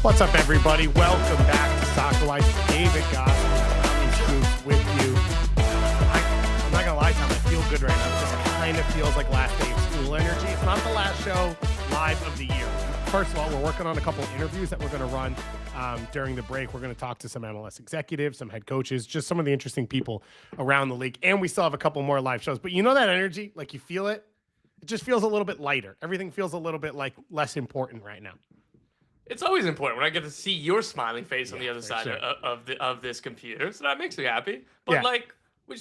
What's up, everybody? Welcome back to Soccer Life. David Goss, Scoops with you. I'm not gonna lie, Tom, I feel good right now. It just kind of feels like last day of school energy. It's not the last show live of the year. First of all, we're working on a couple interviews that we're going to run during the break. We're going to talk to some MLS executives, some head coaches, just some of the interesting people around the league. And we still have a couple more live shows. But you know that energy? Like, you feel it? It just feels a little bit lighter. Everything feels a little bit like less important right now. It's always important when I get to see your smiling face on the other side of this computer. So that makes me happy. But do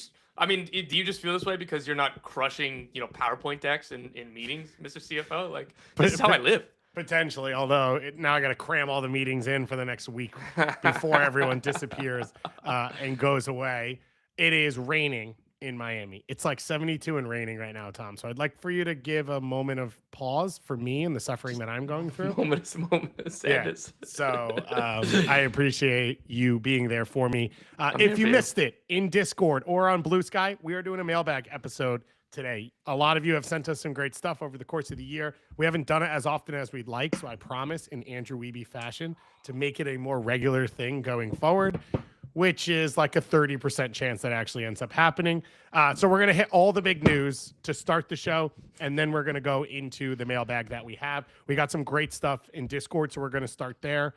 you just feel this way because you're not crushing, PowerPoint decks in meetings, Mr. CFO? This is how I live. Potentially, although now I got to cram all the meetings in for the next week before everyone disappears and goes away. It is raining in Miami. It's like 72 and raining right now, Tom. So I'd like for you to give a moment of pause for me and the suffering that I'm going through. Moment of sadness. Yeah. So I appreciate you being there for me. If you missed it in Discord or on Blue Sky, we are doing a mailbag episode today. A lot of you have sent us some great stuff over the course of the year. We haven't done it as often as we'd like, so I promise in Andrew Wiebe fashion to make it a more regular thing going forward, which is like a 30% chance that actually ends up happening. So we're going to hit all the big news to start the show, and then we're going to go into the mailbag that we have. We got some great stuff in Discord, so we're going to start there.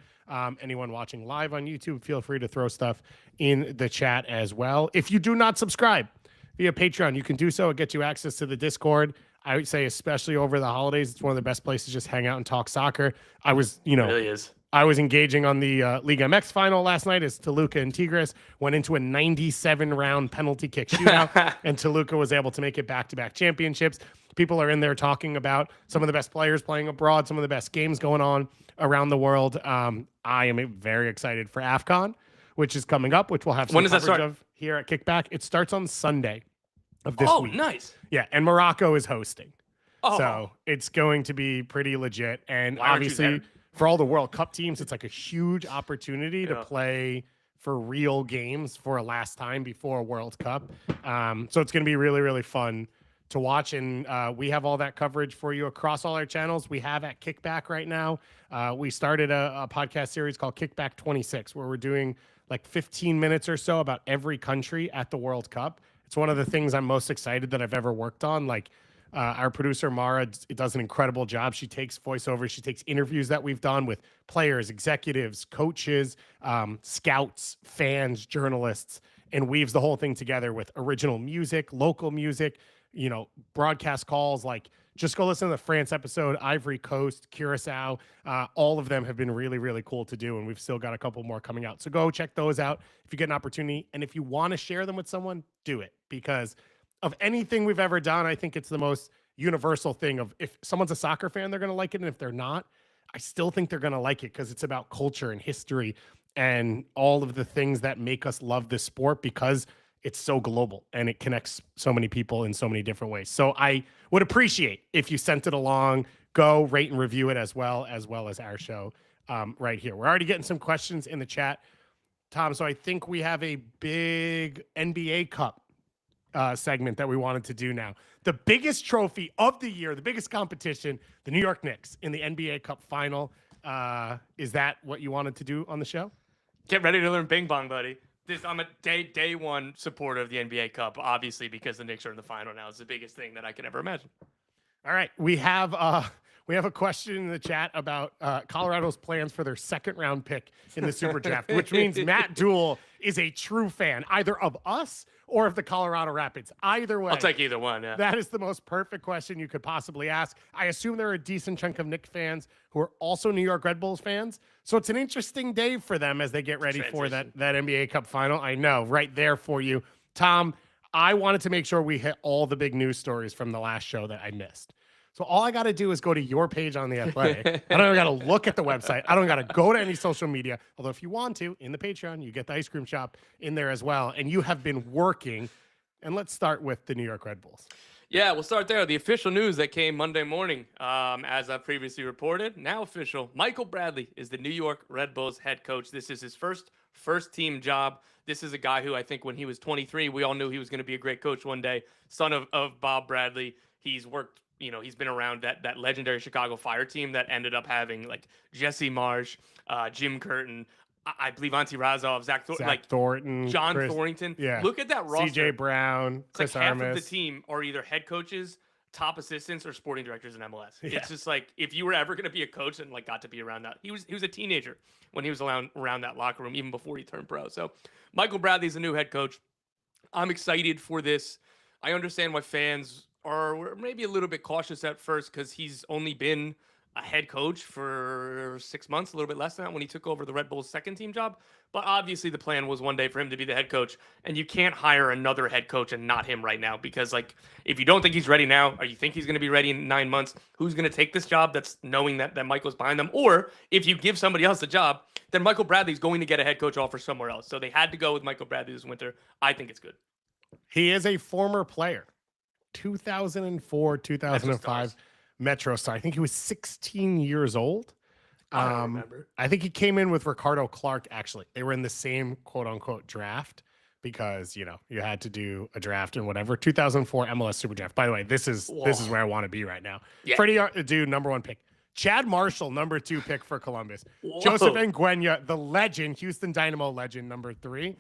Anyone watching live on YouTube, feel free to throw stuff in the chat as well. If you do not subscribe via Patreon, you can do so. It gets you access to the Discord. I would say, especially over the holidays, it's one of the best places to just hang out and talk soccer. I was, It really is. I was engaging on the League MX final last night as Toluca and Tigres went into a 97-round penalty kick shootout, and Toluca was able to make it back-to-back championships. People are in there talking about some of the best players playing abroad, some of the best games going on around the world. I am very excited for AFCON, which is coming up, which we'll have some coverage of here at Kickback. It starts on Sunday of this week. Oh, nice. Yeah, and Morocco is hosting. Oh. So it's going to be pretty legit. And obviously, for all the World Cup teams, it's like a huge opportunity to play for real games for a last time before a World Cup. So it's going to be really, really fun to watch. And we have all that coverage for you across all our channels. We have at Kickback right now. We started a podcast series called Kickback 26, where we're doing like 15 minutes or so about every country at the World Cup. It's one of the things I'm most excited that I've ever worked on. Our producer, Mara, does an incredible job. She takes voiceovers. She takes interviews that we've done with players, executives, coaches, scouts, fans, journalists, and weaves the whole thing together with original music, local music, broadcast calls. Just go listen to the France episode, Ivory Coast, Curacao. All of them have been really, really cool to do, and we've still got a couple more coming out. So go check those out if you get an opportunity. And if you want to share them with someone, do it, because of anything we've ever done, I think it's the most universal thing of if someone's a soccer fan, they're going to like it. And if they're not, I still think they're going to like it because it's about culture and history and all of the things that make us love this sport, because it's so global and it connects so many people in so many different ways. So I would appreciate if you sent it along. Go rate and review it as well as our show right here. We're already getting some questions in the chat, Tom. So I think we have a big NBA Cup segment that we wanted to do now. The biggest trophy of the year, the biggest competition, the New York Knicks in the NBA Cup final. Is that what you wanted to do on the show? Get ready to learn Bing Bong, buddy. I'm a day one supporter of the NBA Cup, obviously, because the Knicks are in the final now. It's the biggest thing that I could ever imagine. All right. We have a question in the chat about Colorado's plans for their second round pick in the Super Draft, which means Matt Dool is a true fan, either of us or of the Colorado Rapids. Either way. I'll take either one, yeah. That is the most perfect question you could possibly ask. I assume there are a decent chunk of Knicks fans who are also New York Red Bulls fans. So it's an interesting day for them as they get ready for that NBA Cup final. I know, right there for you. Tom, I wanted to make sure we hit all the big news stories from the last show that I missed. So all I got to do is go to your page on The Athletic. I don't got to look at the website. I don't got to go to any social media. Although if you want to, in the Patreon, you get the ice cream shop in there as well. And you have been working. And let's start with the New York Red Bulls. Yeah, we'll start there. The official news that came Monday morning, as I previously reported, now official. Michael Bradley is the New York Red Bulls head coach. This is his first team job. This is a guy who I think when he was 23, we all knew he was going to be a great coach one day. Son of Bob Bradley. He's worked he's been around that legendary Chicago Fire team that ended up having like Jesse Marsh, Jim Curtin, I believe Antti Razov, Zach Thornton, John Chris, Thornton. yeah, Look at that roster. C.J. Brown, It's Chris like half Armas. of the team are either head coaches, top assistants, or sporting directors in MLS. Yeah. It's just like if you were ever going to be a coach and got to be around that, he was a teenager when he was around that locker room, even before he turned pro. So Michael Bradley's the new head coach. I'm excited for this. I understand why fans are maybe a little bit cautious at first because he's only been a head coach for 6 months, a little bit less than that, when he took over the Red Bulls second team job. But obviously the plan was one day for him to be the head coach, and you can't hire another head coach and not him right now, because if you don't think he's ready now, or you think he's going to be ready in 9 months, who's going to take this job that's knowing that Michael's behind them? Or if you give somebody else the job, then Michael Bradley's going to get a head coach offer somewhere else. So they had to go with Michael Bradley this winter. I think it's good. He is a former player. 2004, 2005 Metro Star. I think he was 16 years old. I don't remember. I think he came in with Ricardo Clark, actually. They were in the same quote-unquote draft because, you had to do a draft and whatever. 2004 MLS Super Draft. By the way, this is where I want to be right now. Yeah. Freddie Adu, number 1 pick. Chad Marshall, number 2 pick for Columbus. Whoa. Joseph Nguyen, the legend, Houston Dynamo legend, number 3.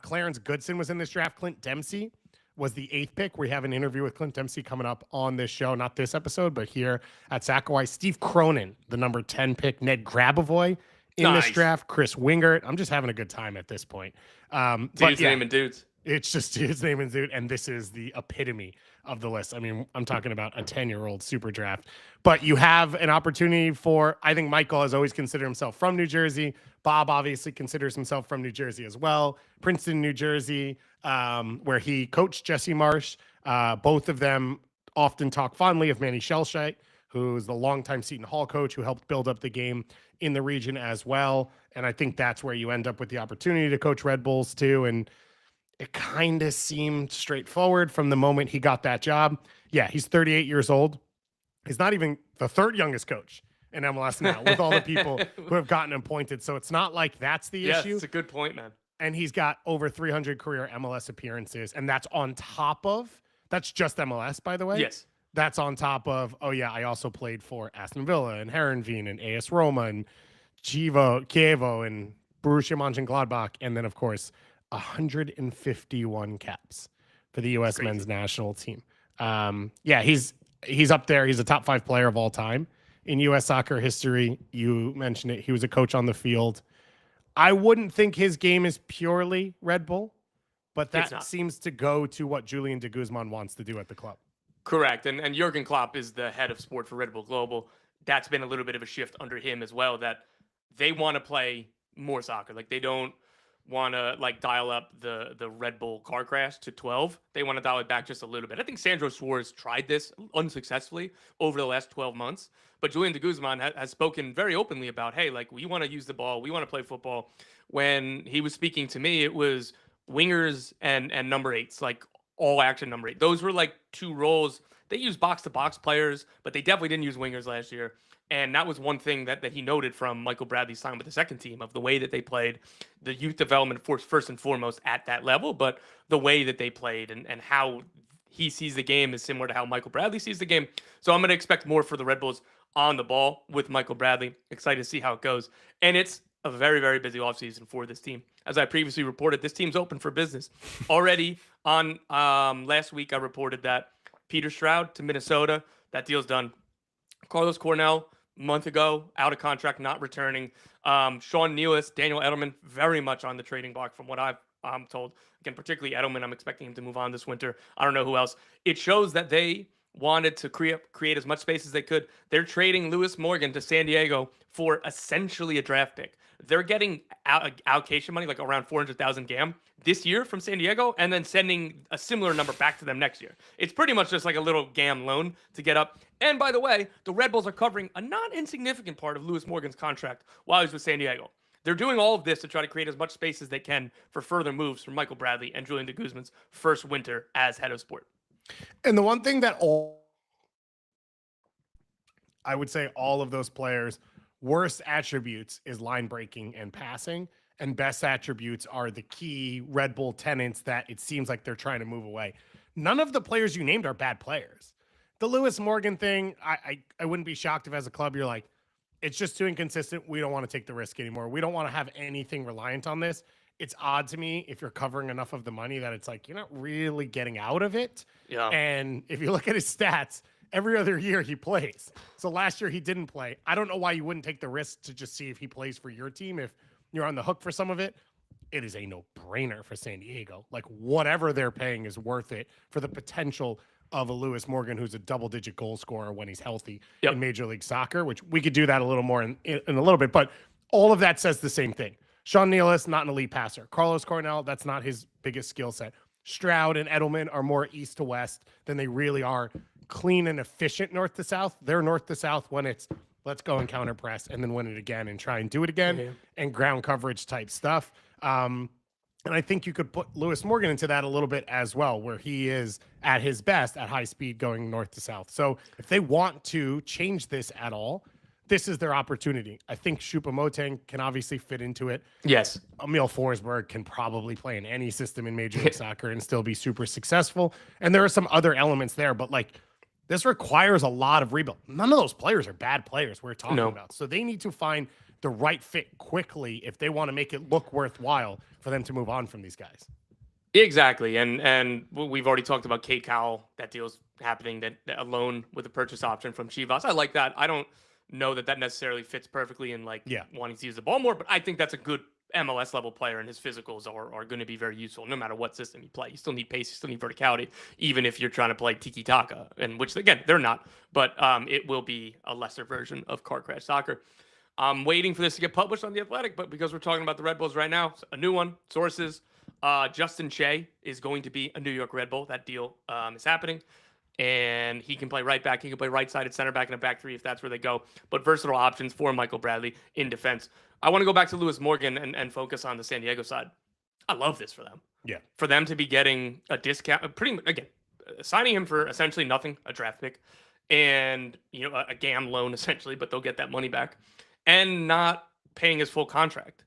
Clarence Goodson was in this draft. Clint Dempsey was the 8th pick. We have an interview with Clint Dempsey coming up on this show, not this episode, but here at Sackaway. Steve Cronin, the number 10 pick. Ned Grabavoy in this draft. Chris Wingert. I'm just having a good time at this point. Dudes naming dudes. It's just dudes naming dude, and this is the epitome of the list. I mean, I'm talking about a 10-year-old super draft. But you have an opportunity I think Michael has always considered himself from New Jersey. Bob obviously considers himself from New Jersey as well. Princeton, New Jersey, where he coached Jesse Marsh. Both of them often talk fondly of Manny Shellshite, who's the longtime Seton Hall coach who helped build up the game in the region as well. And I think that's where you end up with the opportunity to coach Red Bulls too. And it kind of seemed straightforward from the moment he got that job. Yeah, he's 38 years old. He's not even the 3rd youngest coach in MLS now with all the people who have gotten appointed. So it's not like that's the issue. Yeah, it's a good point, man. And he's got over 300 career MLS appearances. And that's on top of, that's just MLS, by the way. Yes. That's on top of, I also played for Aston Villa and Heerenveen and AS Roma and Kievo and Borussia Mönchengladbach. And then, of course, 151 caps for the U.S. men's national team. He's up there. He's a top 5 player of all time in U.S. soccer history. You mentioned it. He was a coach on the field. I wouldn't think his game is purely Red Bull, but that seems to go to what Julian de Guzman wants to do at the club. Correct. And Jurgen Klopp is the head of sport for Red Bull Global. That's been a little bit of a shift under him as well, that they want to play more soccer. They don't want to dial up the Red Bull car crash to 12. They want to dial it back just a little bit. I think Sandro Suarez tried this unsuccessfully over the last 12 months, but Julian de Guzman has spoken very openly about, hey, we want to use the ball. We want to play football. When he was speaking to me, it was wingers and number 8s, all action number 8. Those were 2 roles. They used box-to-box players, but they definitely didn't use wingers last year. And that was one thing that he noted from Michael Bradley's time with the second team, of the way that they played, the youth development first and foremost at that level, but the way that they played and how he sees the game is similar to how Michael Bradley sees the game. So I'm going to expect more for the Red Bulls on the ball with Michael Bradley. Excited to see how it goes. And it's a very, very busy offseason for this team. As I previously reported, this team's open for business. Already on last week, I reported that Peter Stroud to Minnesota, that deal's done. Carlos Coronel, month ago, out of contract, not returning. Sean Nealis, Daniel Edelman, very much on the trading block from what I'm told. Again, particularly Edelman, I'm expecting him to move on this winter. I don't know who else. It shows that they wanted to create as much space as they could. They're trading Lewis Morgan to San Diego for essentially a draft pick. They're getting allocation money, around $400,000 GAM this year from San Diego, and then sending a similar number back to them next year. It's pretty much just a little GAM loan to get up. And by the way, the Red Bulls are covering a not insignificant part of Lewis Morgan's contract while he's with San Diego. They're doing all of this to try to create as much space as they can for further moves from Michael Bradley and Julian de Guzman's first winter as head of sport. And the one thing that I would say all of those players' worst attributes is line breaking and passing, and best attributes are the key Red Bull tenets that it seems like they're trying to move away. None of the players you named are bad players. The Lewis Morgan thing, I wouldn't be shocked if as a club you're like, it's just too inconsistent. We don't want to take the risk anymore. We don't want to have anything reliant on this. It's odd to me if you're covering enough of the money that it's like you're not really getting out of it. Yeah. And if you look at his stats, every other year he plays. So last year he didn't play. I don't know why you wouldn't take the risk to just see if he plays for your team if you're on the hook for some of it. It is a no-brainer for San Diego. Like whatever they're paying is worth it for the potential of a Lewis Morgan who's a double-digit goal scorer when he's healthy in Major League Soccer, which we could do that a little more in a little bit. But all of that says the same thing. Sean Nealis, not an elite passer. Carlos Coronel, that's not his biggest skill set. Stroud and Edelman are more east to west than they really are clean and efficient north to south. They're north to south when it's let's go and counter press and then win it again and try and do it again and ground coverage type stuff. And I think you could put Lewis Morgan into that a little bit as well, where he is at his best at high speed going north to south. So if they want to change this at all, this is their opportunity. I think Choupo-Moting can obviously fit into it. Yes. Emil Forsberg can probably play in any system in Major League Soccer and still be super successful. And there are some other elements there, but like this requires a lot of rebuild. None of those players are bad players we're talking about. So they need to find the right fit quickly if they want to make it look worthwhile for them to move on from these guys. Exactly. And we've already talked about Kate Cowell. That deal's happening, that a loan with a purchase option from Chivas. I like that. I don't know that necessarily fits perfectly in like wanting to use the ball more, but I think that's a good MLS level player, and his physicals are going to be very useful no matter what system you play. You still need pace, you still need verticality, even if you're trying to play tiki-taka, and which again, they're not, but it will be a lesser version of car crash soccer. I'm waiting for this to get published on The Athletic, but because we're talking about the Red Bulls right now, a new one, sources, Justin Shea is going to be a New York Red Bull. That deal is happening. And he can play right back. He can play right-sided center back in a back three if that's where they go. But versatile options for Michael Bradley in defense. I want to go back to Lewis Morgan and focus on the San Diego side. I love this for them. Yeah. For them to be getting a discount, pretty much, again, signing him for essentially nothing, a draft pick, and a GAM loan essentially, but they'll get that money back, and not paying his full contract.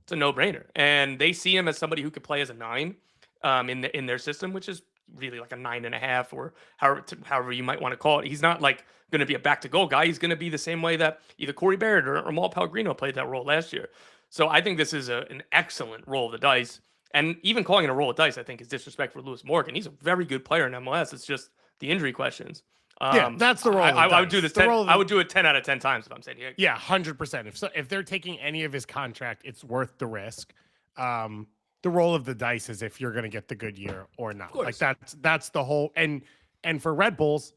It's a no-brainer. And they see him as somebody who could play as a 9 in their system, which is really like a 9.5 or however you might want to call it. He's not like going to be a back to goal guy. He's going to be the same way that either Corey Barrett or Mal Pellegrino played that role last year. So I think this is an excellent roll of the dice. And even calling it a roll of dice, I think, is disrespect for Lewis Morgan. He's a very good player in MLS. It's just the injury questions. That's the roll. I would do this. I would do it 10 out of 10 times if I'm saying yeah, 100%. If they're taking any of his contract, it's worth the risk. The roll of the dice is if you're going to get the good year or not. Like that's the whole. And for Red Bulls,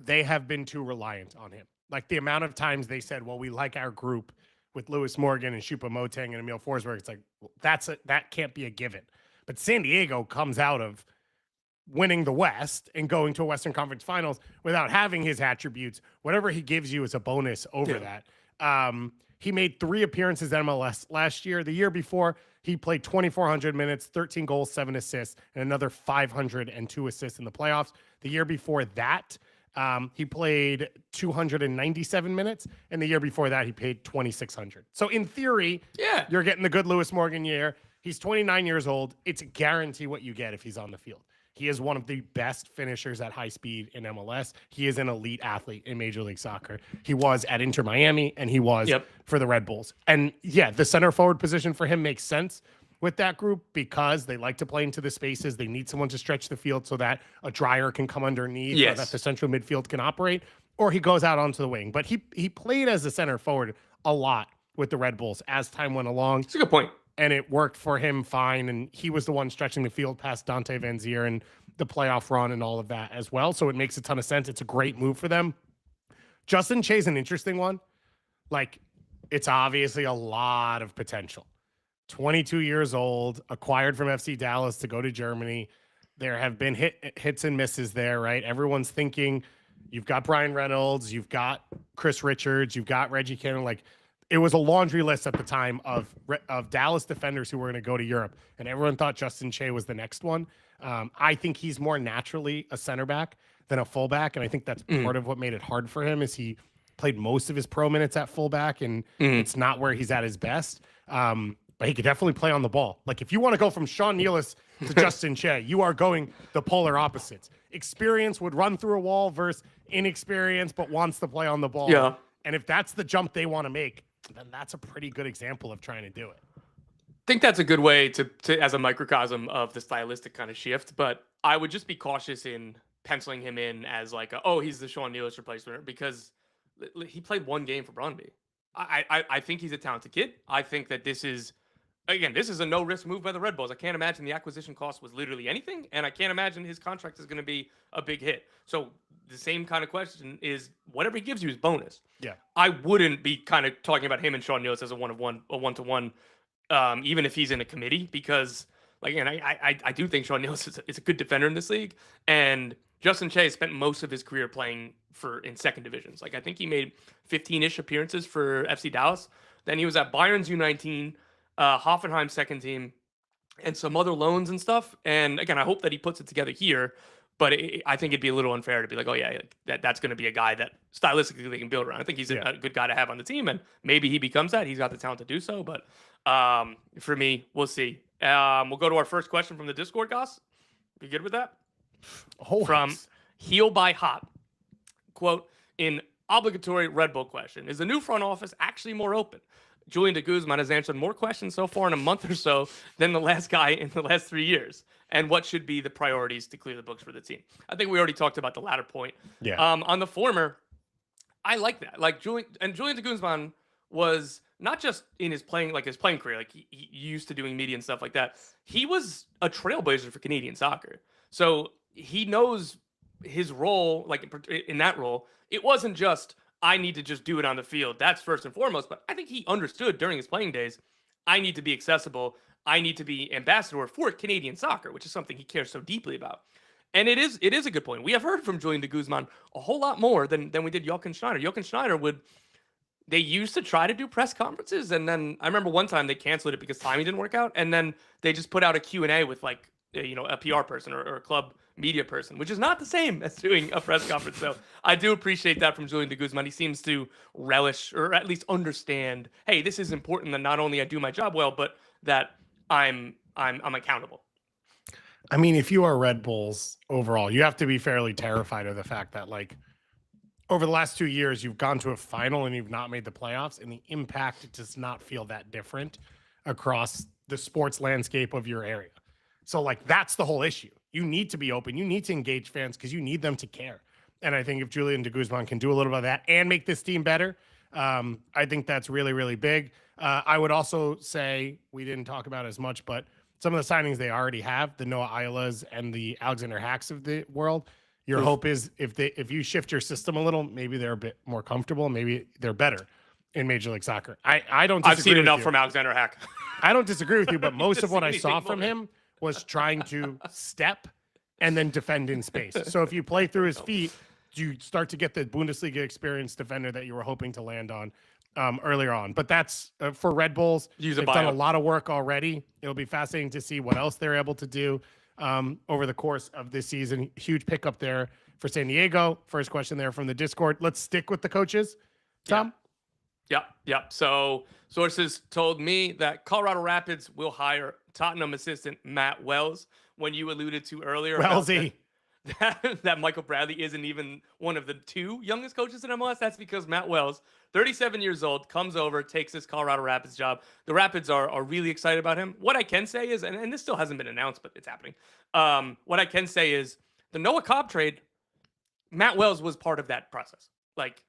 they have been too reliant on him. Like the amount of times they said, "Well, we like our group with Lewis Morgan and Choupo-Moting and Emil Forsberg." It's like that can't be a given. But San Diego comes out of winning the West and going to a Western Conference Finals without having his attributes. Whatever he gives you is a bonus over that. He made 3 appearances in MLS last year. The year before, he played 2,400 minutes, 13 goals, 7 assists, and another 502 assists in the playoffs. The year before that, he played 297 minutes, and the year before that, he paid 2,600. So in theory, you're getting the good Lewis Morgan year. He's 29 years old. It's a guarantee what you get if he's on the field. He is one of the best finishers at high speed in MLS. He is an elite athlete in Major League Soccer. He was at Inter Miami, and he was for the Red Bulls. And yeah, the center forward position for him makes sense with that group because they like to play into the spaces. They need someone to stretch the field so that a Dryer can come underneath or that the central midfield can operate, or he goes out onto the wing. But he played as a center forward a lot with the Red Bulls as time went along. That's a good point. And it worked for him fine. And he was the one stretching the field past Dante Van Zier and the playoff run and all of that as well. So it makes a ton of sense. It's a great move for them. Justin Che's an interesting one. Like, it's obviously a lot of potential. 22 years old, acquired from FC Dallas to go to Germany. There have been hits and misses there, right? Everyone's thinking you've got Brian Reynolds, you've got Chris Richards, you've got Reggie Cannon. Like, it was a laundry list at the time of Dallas defenders who were going to go to Europe, and everyone thought Justin Che was the next one. I think he's more naturally a center back than a fullback, and I think that's part of what made it hard for him is he played most of his pro minutes at fullback, and it's not where he's at his best. but he could definitely play on the ball. Like if you want to go from Sean Nealis to Justin Che, you are going the polar opposites. Experience would run through a wall versus inexperience, but wants to play on the ball. Yeah. And if that's the jump they want to make, then that's a pretty good example of trying to do it. I think that's a good way to as a microcosm of the stylistic kind of shift, but I would just be cautious in penciling him in as like, he's the Sean Nealis replacement, because he played one game for Brøndby. I think he's a talented kid. I think that this is a no-risk move by the Red Bulls. I can't imagine the acquisition cost was literally anything, and I can't imagine his contract is going to be a big hit. So the same kind of question is, whatever he gives you is bonus. Yeah. I wouldn't be kind of talking about him and Sean Nealis as a one-to-one, even if he's in a committee, because I do think Sean Nealis is a good defender in this league, and Justin Che spent most of his career playing in second divisions. Like I think he made 15-ish appearances for FC Dallas. Then he was at Bayern's U19, Hoffenheim second team, and some other loans and stuff. And again, I hope that he puts it together here. But I think it'd be a little unfair to be like, that's going to be a guy that stylistically they can build around. I think he's a good guy to have on the team, and maybe he becomes that. He's got the talent to do so. But for me, we'll see. We'll go to our first question from the Discord, Goss. You good with that? From Heel by Hot. Quote, in obligatory Red Bull question, is the new front office actually more open? Julian de Guzman has answered more questions so far in a month or so than the last guy in the last 3 years. And what should be the priorities to clear the books for the team? I think we already talked about the latter point. Yeah. On the former, I like that. Like Julian de Guzman was not just in his playing career, like he used to doing media and stuff like that. He was a trailblazer for Canadian soccer. So he knows his role, like in that role, it wasn't just, I need to just do it on the field. That's first and foremost. But I think he understood during his playing days, I need to be accessible. I need to be ambassador for Canadian soccer, which is something he cares so deeply about. And it is a good point. We have heard from Julian de Guzman a whole lot more than we did Jochen Schneider. Jochen Schneider they used to try to do press conferences. And then I remember one time they canceled it because timing didn't work out. And then they just put out a Q&A with like, a PR person or a club media person, which is not the same as doing a press conference. So I do appreciate that from Julian de Guzman. He seems to relish, or at least understand, hey, this is important that not only I do my job well, but that I'm accountable. I mean, if you are Red Bulls overall, you have to be fairly terrified of the fact that like over the last 2 years, you've gone to a final and you've not made the playoffs, and the impact does not feel that different across the sports landscape of your area. So like, that's the whole issue. You need to be open. You need to engage fans because you need them to care. And I think if Julian de Guzman can do a little bit of that and make this team better, I think that's really, really big. I would also say, we didn't talk about as much, but some of the signings they already have, the Noah Ailas and the Alexander Hacks of the world, your hope is if you shift your system a little, maybe they're a bit more comfortable, maybe they're better in Major League Soccer. I've seen enough from Alexander Hack. I don't disagree with you, but most of what I saw from him was trying to step and then defend in space. So if you play through his feet, you start to get the Bundesliga experience defender that you were hoping to land on earlier on. But that's for Red Bulls. They've done a lot of work already. It'll be fascinating to see what else they're able to do over the course of this season. Huge pickup there for San Diego. First question there from the Discord. Let's stick with the coaches, Tom. Yeah. So sources told me that Colorado Rapids will hire Tottenham assistant Matt Wells. When you alluded to earlier that Michael Bradley isn't even one of the two youngest coaches in MLS, that's because Matt Wells, 37 years old, comes over, takes this Colorado Rapids job. The Rapids are really excited about him. What I can say is, and this still hasn't been announced, but it's happening. What I can say is the Noah Cobb trade, Matt Wells was part of that process. Like,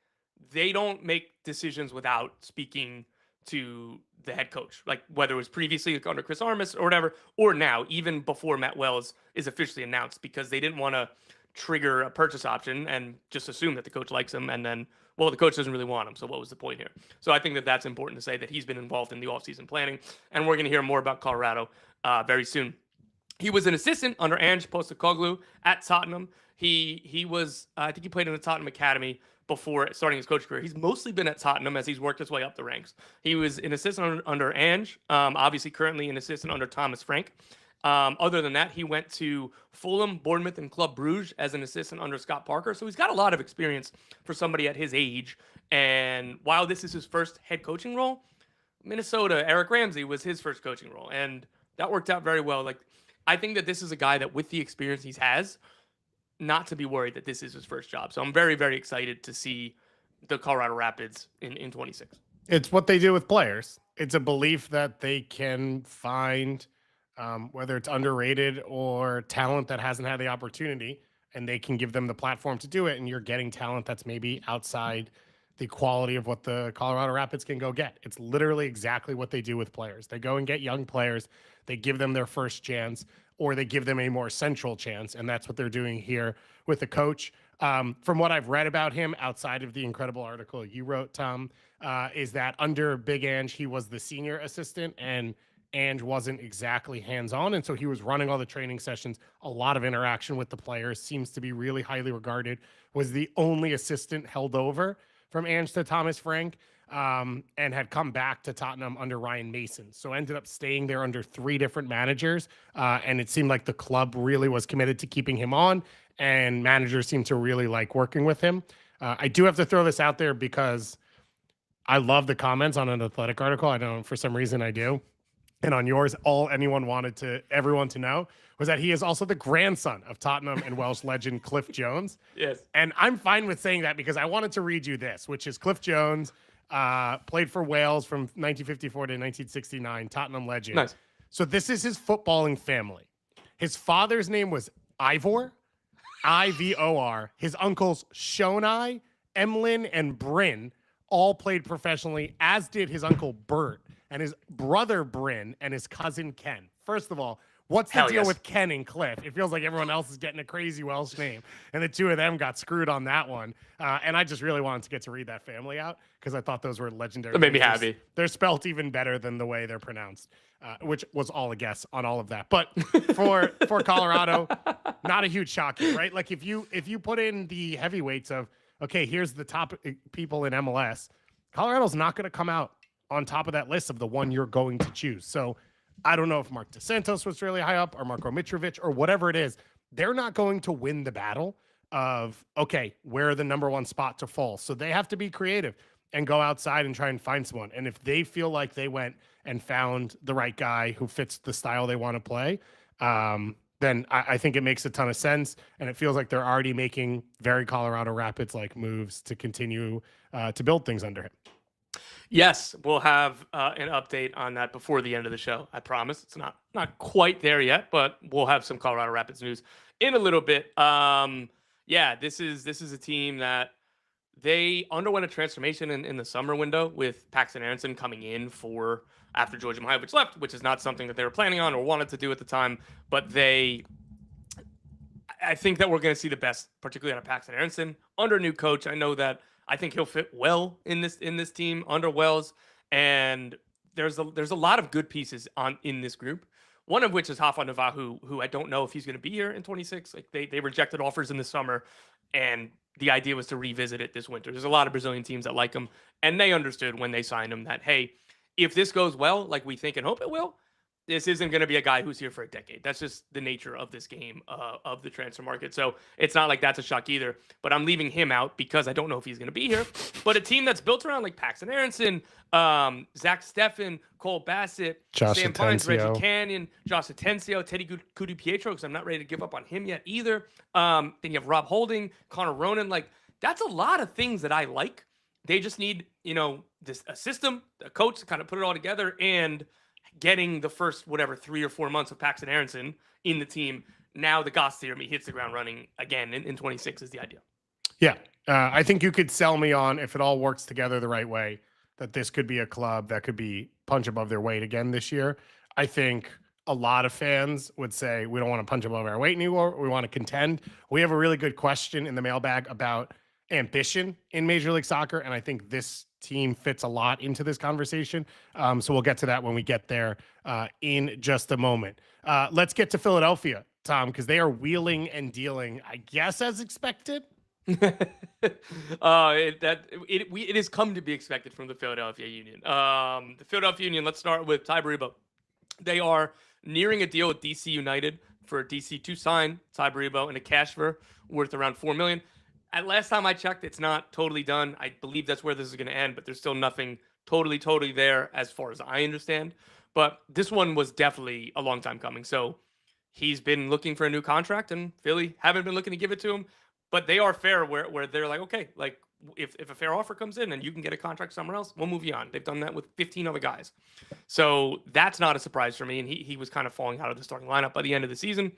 they don't make decisions without speaking to the head coach, like whether it was previously under Chris Armas or whatever, or now, even before Matt Wells is officially announced, because they didn't want to trigger a purchase option and just assume that the coach likes him. And then, well, the coach doesn't really want him. So what was the point here? So I think that that's important to say, that he's been involved in the offseason planning, and we're going to hear more about Colorado very soon. He was an assistant under Ange Postecoglou at Tottenham. He was, I think he played in the Tottenham Academy before starting his coach career. He's mostly been at Tottenham as he's worked his way up the ranks. He was an assistant under Ange, obviously currently an assistant under Thomas Frank. Other than that, he went to Fulham, Bournemouth, and Club Brugge as an assistant under Scott Parker. So he's got a lot of experience for somebody at his age. And while this is his first head coaching role, Minnesota, Eric Ramsey was his first coaching role, and that worked out very well. Like, I think that this is a guy that, with the experience he has, not to be worried that this is his first job. So I'm very, very excited to see the Colorado Rapids in 26. It's what they do with players. It's a belief that they can find, whether it's underrated or talent that hasn't had the opportunity, and they can give them the platform to do it. And you're getting talent that's maybe outside the quality of what the Colorado Rapids can go get. It's literally exactly what they do with players. They go and get young players. They give them their first chance, or they give them a more central chance. And that's what they're doing here with the coach. From what I've read about him outside of the incredible article you wrote, Tom, is that under Big Ange, he was the senior assistant, and Ange wasn't exactly hands-on. And so he was running all the training sessions, a lot of interaction with the players, seems to be really highly regarded, was the only assistant held over from Ange to Thomas Frank, and had come back to Tottenham under Ryan Mason. So ended up staying there under 3 different managers. And it seemed like the club really was committed to keeping him on, and managers seem to really like working with him. I do have to throw this out there because I love the comments on an Athletic article. I don't, for some reason I do. And on yours, all anyone wanted everyone to know was that he is also the grandson of Tottenham and Welsh legend Cliff Jones. Yes. And I'm fine with saying that because I wanted to read you this, which is Cliff Jones, played for Wales from 1954 to 1969, Tottenham legend. Nice. So this is his footballing family. His father's name was Ivor, Ivor. His uncles Shonai, Emlyn, and Bryn all played professionally, as did his uncle Bert and his brother Bryn and his cousin Ken. First of all, what's the deal with Ken and Cliff? It feels like everyone else is getting a crazy Welsh name, and the two of them got screwed on that one. And I just really wanted to get to read that family out because I thought those were legendary. That made me happy. They're spelt even better than the way they're pronounced, which was all a guess on all of that. But for Colorado, not a huge shock here, right? Like if you put in the heavyweights of, okay, here's the top people in MLS, Colorado's not going to come out on top of that list of the one you're going to choose. So I don't know if Mark DeSantos was really high up or Marko Mitrovic or whatever it is. They're not going to win the battle of, okay, where the number 1 spot to fall. So they have to be creative and go outside and try and find someone. And if they feel like they went and found the right guy who fits the style they want to play, then I think it makes a ton of sense. And it feels like they're already making very Colorado Rapids-like moves to continue to build things under him. Yes, we'll have an update on that before the end of the show. I promise. It's not quite there yet, but we'll have some Colorado Rapids news in a little bit. Yeah, this is a team that they underwent a transformation in the summer window with Paxton Aronson coming in for after Georgia Mihailovic left, which is not something that they were planning on or wanted to do at the time. But I think that we're going to see the best, particularly out of Paxton Aronson under a new coach. I think he'll fit well in this team under Wells, and there's a lot of good pieces in this group. One of which is Hafa Navahu, who I don't know if he's going to be here in 26. Like they rejected offers in the summer, and the idea was to revisit it this winter. There's a lot of Brazilian teams that like him, and they understood when they signed him that, hey, if this goes well, like we think and hope it will, this isn't going to be a guy who's here for a decade. That's just the nature of this game, of the transfer market. So it's not like that's a shock either. But I'm leaving him out because I don't know if he's going to be here. But a team that's built around like Paxton Aronson, Zach Steffen, Cole Bassett, Sam Pines, Reggie Canyon, Josh Atencio, Teddy Kudu-Pietro, because I'm not ready to give up on him yet either. Then you have Rob Holding, Connor Ronan. Like, that's a lot of things that I like. They just need, a system, a coach to kind of put it all together, and getting the first, 3 or 4 months of Paxton Aronson in the team. Now the Goss theory hits the ground running again in 26 is the idea. Yeah. I think you could sell me on, if it all works together the right way, that this could be a club that could be punch above their weight again this year. I think a lot of fans would say, we don't want to punch above our weight anymore. We want to contend. We have a really good question in the mailbag about ambition in Major League Soccer, and I think this team fits a lot into this conversation. So we'll get to that when we get there in just a moment. Let's get to Philadelphia, Tom, because they are wheeling and dealing, I guess, as expected. It has come to be expected from the Philadelphia Union. The Philadelphia Union, let's start with Ty Baribo. They are nearing a deal with DC United for DC to sign Ty Baribo and a cash worth around $4 million. At last time I checked, it's not totally done. I believe that's where this is going to end, but there's still nothing totally there as far as I understand. But this one was definitely a long time coming. So he's been looking for a new contract, and Philly haven't been looking to give it to him. But they are fair where they're like, okay, like if a fair offer comes in and you can get a contract somewhere else, we'll move you on. They've done that with 15 other guys. So that's not a surprise for me. And he was kind of falling out of the starting lineup by the end of the season.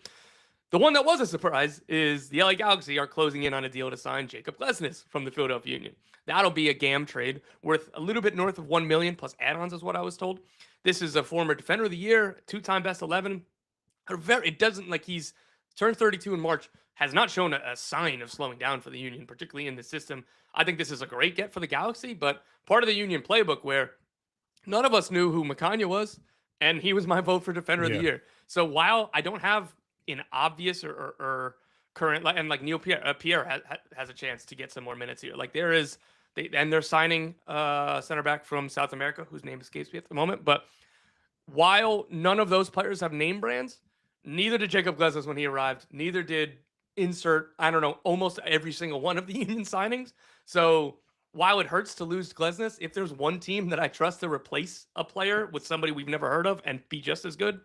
The one that was a surprise is the LA Galaxy are closing in on a deal to sign Jacob Glesnes from the Philadelphia Union. That'll be a GAM trade worth a little bit north of $1 million plus add-ons, is what I was told. This is a former Defender of the Year, two-time Best 11. It doesn't like he's turned 32 in March, has not shown a sign of slowing down for the Union, particularly in the system. I think this is a great get for the Galaxy, but part of the Union playbook where none of us knew who Macania was, and he was my vote for Defender of the Year. So while I don't have an obvious or current, and like Neil Pierre has a chance to get some more minutes here. Like they're signing center back from South America whose name escapes me at the moment. But while none of those players have name brands, neither did Jacob Glesnes when he arrived. Neither did almost every single one of the Union signings. So while it hurts to lose Glesnes, if there's one team that I trust to replace a player with somebody we've never heard of and be just as good,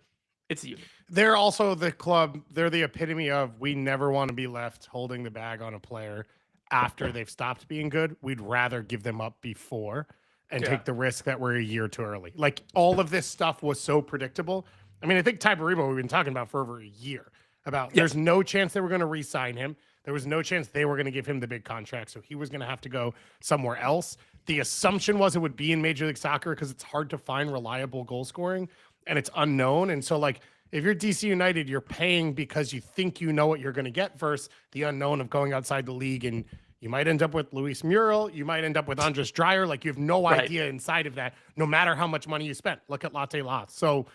it's the Union. They're also the club. They're the epitome of we never want to be left holding the bag on a player after they've stopped being good. We'd rather give them up before and take the risk that we're a year too early. Like all of this stuff was so predictable. I mean, I think Ty Baribo we've been talking about for over a year about there's no chance they were going to re-sign him. There was no chance they were going to give him the big contract. So he was going to have to go somewhere else. The assumption was it would be in Major League Soccer because it's hard to find reliable goal scoring and it's unknown. And so like, if you're DC United, you're paying because you think you know what you're going to get versus the unknown of going outside the league. And you might end up with Luis Muriel. You might end up with Andres Dreyer. Like you have no idea inside of that, no matter how much money you spent. Look at Latte Loth. So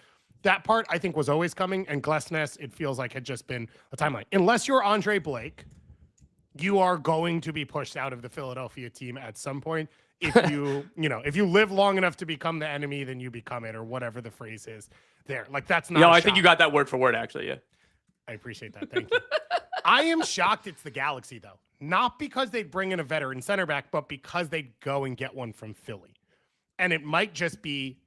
that part I think was always coming. And Glesnes, it feels like had just been a timeline. Unless you're Andre Blake, you are going to be pushed out of the Philadelphia team at some point. If you, if you live long enough to become the enemy, then you become it, or whatever the phrase is there. Like that's not. I think you got that word for word, actually. Yeah. I appreciate that. Thank you. I am shocked it's the Galaxy, though. Not because they'd bring in a veteran center back, but because they'd go and get one from Philly. And it might just be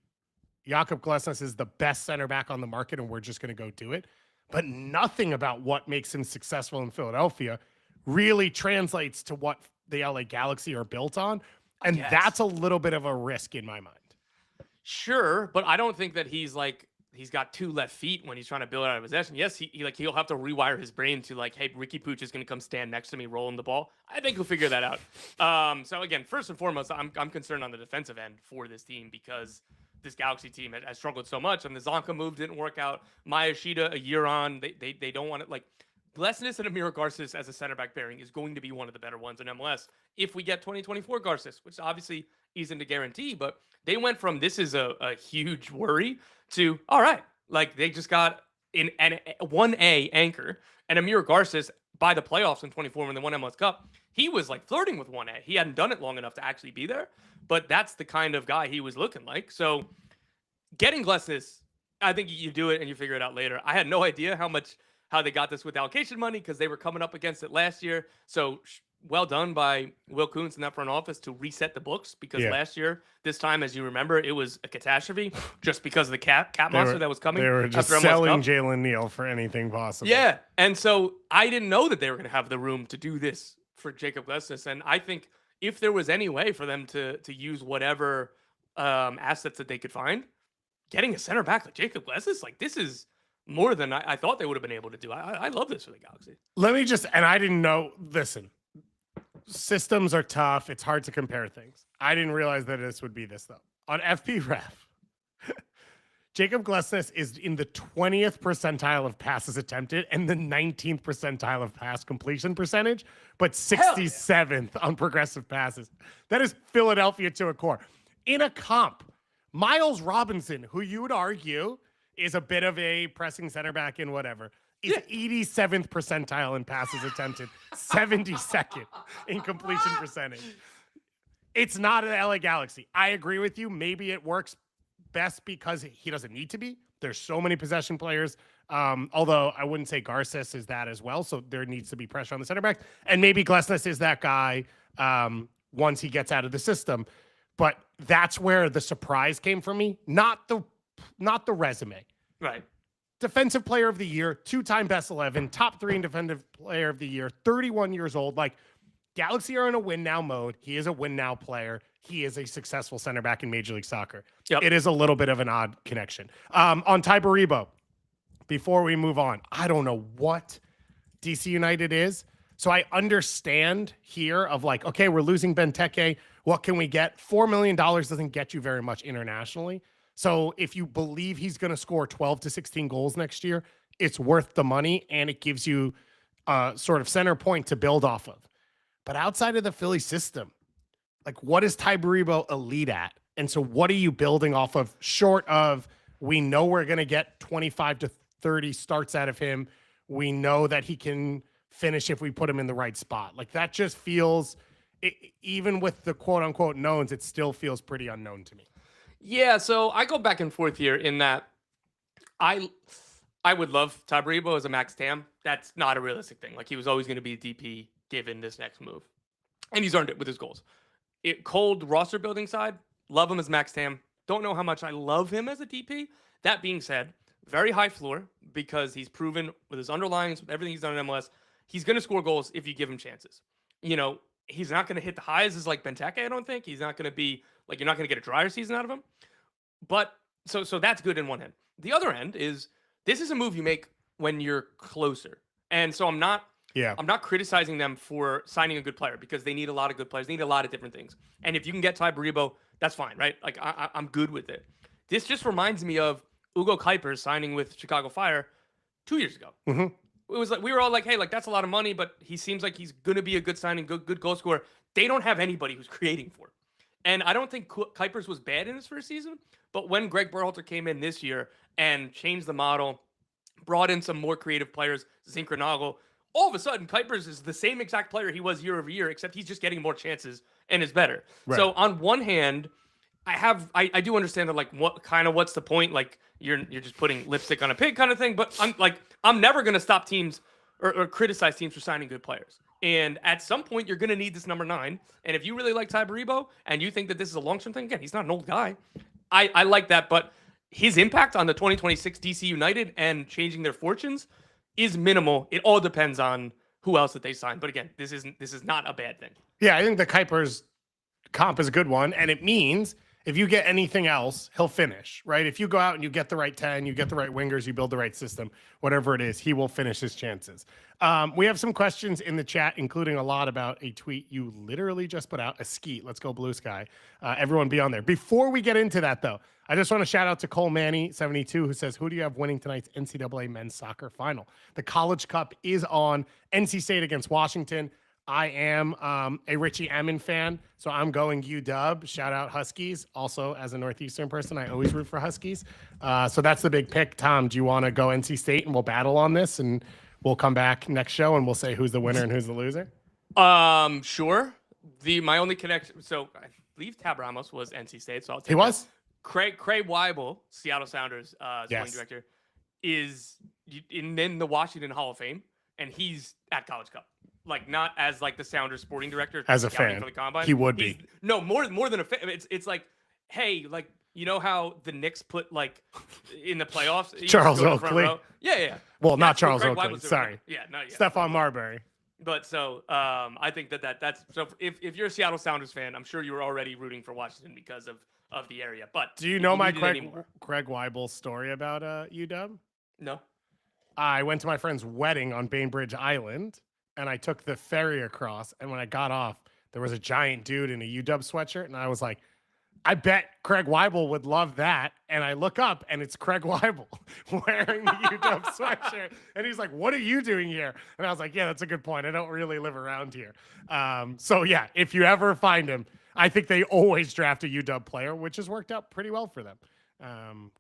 Jakob Glesnes is the best center back on the market, and we're just going to go do it. But nothing about what makes him successful in Philadelphia really translates to what the LA Galaxy are built on. And that's a little bit of a risk in my mind. Sure, but I don't think that he's got two left feet when he's trying to build out of possession. Yes, he'll have to rewire his brain to like, hey, Ricky Pooch is going to come stand next to me rolling the ball. I think he'll figure that out. So again, first and foremost, I'm concerned on the defensive end for this team because this Galaxy team has struggled so much, and the Zonka move didn't work out. Mayashida a year on, they don't want it. Like Glesnes and Amir Garces as a center back pairing is going to be one of the better ones in MLS if we get 2024 Garces, which obviously isn't a guarantee, but they went from this is a huge worry to all right, like they just got an 1A anchor, and Amir Garces by the playoffs in 24 when they won MLS Cup, he was like flirting with 1A. He hadn't done it long enough to actually be there, but that's the kind of guy he was looking like. So getting Glesnes, I think you do it and you figure it out later. I had no idea how they got this with allocation money because they were coming up against it last year. So well done by Will Kuntz in that front office to reset the books because last year, this time, as you remember, it was a catastrophe just because of the cap monster that was coming. They were just selling Jalen Neal for anything possible. Yeah. And so I didn't know that they were going to have the room to do this for Jacob Glesnes. And I think if there was any way for them to use whatever assets that they could find, getting a center back like Jacob Glesnes, like this is more than I thought they would have been able to do. I love this for the Galaxy. Let me just, and I didn't know, listen, systems are tough. It's hard to compare things. I didn't realize that this would be this, though. On FPREF, Jacob Glesnes is in the 20th percentile of passes attempted and the 19th percentile of pass completion percentage, but 67th on progressive passes. That is Philadelphia to a core. In a comp, Miles Robinson, who you would argue is a bit of a pressing center back in whatever, is 87th percentile in passes attempted, 72nd in completion percentage. It's not an LA Galaxy. I agree with you. Maybe it works best because he doesn't need to be. There's so many possession players. Although I wouldn't say Garces is that as well. So there needs to be pressure on the center back. And maybe Glesnes is that guy once he gets out of the system. But that's where the surprise came for me, not the resume. Right. Defensive player of the year, 2-time best 11, top 3 in defensive player of the year, 31 years old. Like, Galaxy are in a win now mode. He is a win now player. He is a successful center back in Major League Soccer. Yep. It is a little bit of an odd connection. On Ty Baribo, before we move on, I don't know what DC United is. So I understand here of like, okay, we're losing Benteke. What can we get? $4 million doesn't get you very much internationally. So if you believe he's going to score 12 to 16 goals next year, it's worth the money and it gives you a sort of center point to build off of. But outside of the Philly system, like what is Ty Baribo elite at? And so what are you building off of short of we know we're going to get 25 to 30 starts out of him. We know that he can finish if we put him in the right spot. Like that just feels, even with the quote unquote knowns, it still feels pretty unknown to me. Yeah, so I go back and forth here in that I would love Ty Baribo as a max TAM. That's not a realistic thing. Like he was always going to be a DP given this next move. And he's earned it with his goals. Cold roster building side, love him as max TAM. Don't know how much I love him as a DP. That being said, very high floor because he's proven with his underlyings, with everything he's done in MLS, he's going to score goals if you give him chances. You know, he's not going to hit the highs as like Benteke, I don't think. He's not going to be like, you're not going to get a drier season out of him. But so that's good in one end. The other end is this is a move you make when you're closer. And so I'm not criticizing them for signing a good player because they need a lot of good players. They need a lot of different things. And if you can get Ty Baribo, that's fine, right? Like I'm good with it. This just reminds me of Ugo Kuiper signing with Chicago Fire 2 years ago. Mm-hmm. It was like, we were all like, hey, like that's a lot of money, but he seems like he's going to be a good signing, good goal scorer. They don't have anybody who's creating for him. And I don't think Kuipers was bad in his first season, but when Greg Berhalter came in this year and changed the model, brought in some more creative players, Zinchenko, all of a sudden Kuipers is the same exact player he was year over year, except he's just getting more chances and is better. Right. So on one hand, I do understand that like what's the point? Like you're just putting lipstick on a pig kind of thing, but I'm never gonna stop teams or criticize teams for signing good players. And at some point, you're going to need this number 9. And if you really like Ty Baribo and you think that this is a long-term thing, again, he's not an old guy. I like that. But his impact on the 2026 DC United and changing their fortunes is minimal. It all depends on who else that they sign. But again, this is not a bad thing. Yeah, I think the Kuipers comp is a good one. And it means if you get anything else, he'll finish, right? If you go out and you get the right 10, you get the right wingers, you build the right system, whatever it is, he will finish his chances. We have some questions in the chat, including a lot about a tweet you literally just put out, a skeet. Let's go Blue Sky. Everyone be on there. Before we get into that, though, I just want to shout out to Cole Manny, 72, who says, who do you have winning tonight's NCAA men's soccer final? The College Cup is on. NC State against Washington. I am a Richie Emmon fan, so I'm going UW. Shout out Huskies. Also, as a Northeastern person, I always root for Huskies. So that's the big pick. Tom, do you want to go NC State and we'll battle on this, and we'll come back next show and we'll say who's the winner and who's the loser? Sure. My only connection. So believe Tab Ramos was NC State, so I'll take He was? Craig Weibel, Seattle Sounders sporting director, is in the Washington Hall of Fame, and he's at College Cup. Like, not as like the Sounders sporting director. As a fan. For the combine. He would be. No, more than a fan. It's like, hey, like, you know how the Knicks put, like, in the playoffs? Charles Oakley. Yeah. Well, not Charles Oakley. Sorry. Yeah, not yet. Stephon Marbury. But so I think that's so if you're a Seattle Sounders fan, I'm sure you were already rooting for Washington because of the area. But do you know my Craig Weibel story about UW? No. I went to my friend's wedding on Bainbridge Island, and I took the ferry across. And when I got off, there was a giant dude in a UW sweatshirt, and I was like, I bet Craig Weibel would love that. And I look up, and it's Craig Weibel wearing the UW sweatshirt. And he's like, what are you doing here? And I was like, yeah, that's a good point. I don't really live around here. So, yeah, if you ever find him, I think they always draft a UW player, which has worked out pretty well for them.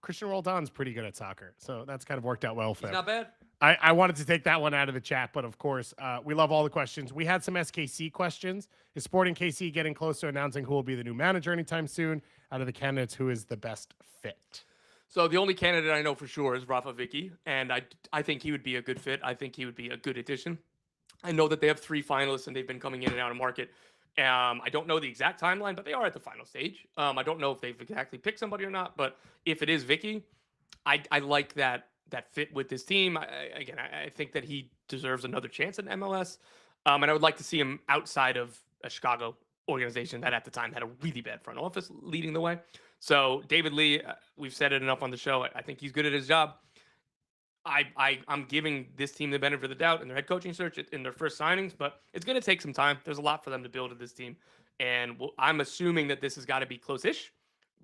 Christian Roldan's pretty good at soccer, so that's kind of worked out well for them. Not bad. I wanted to take that one out of the chat, but of course, we love all the questions. We had some SKC questions. Is Sporting KC getting close to announcing who will be the new manager anytime soon? Out of the candidates, who is the best fit? So the only candidate I know for sure is Rafa Vicky, and I think he would be a good fit. I think he would be a good addition. I know that they have 3 finalists, and they've been coming in and out of market I don't know the exact timeline, but they are at the final stage. I don't know if they've exactly picked somebody or not, but if it is Vicky, I like that fit with this team. I think that he deserves another chance in MLS, and I would like to see him outside of a Chicago organization that at the time had a really bad front office leading the way. So David Lee, we've said it enough on the show. I think he's good at his job. I'm giving this team the benefit of the doubt in their head coaching search in their first signings, but it's going to take some time. There's a lot for them to build with this team, and I'm assuming that this has got to be close-ish,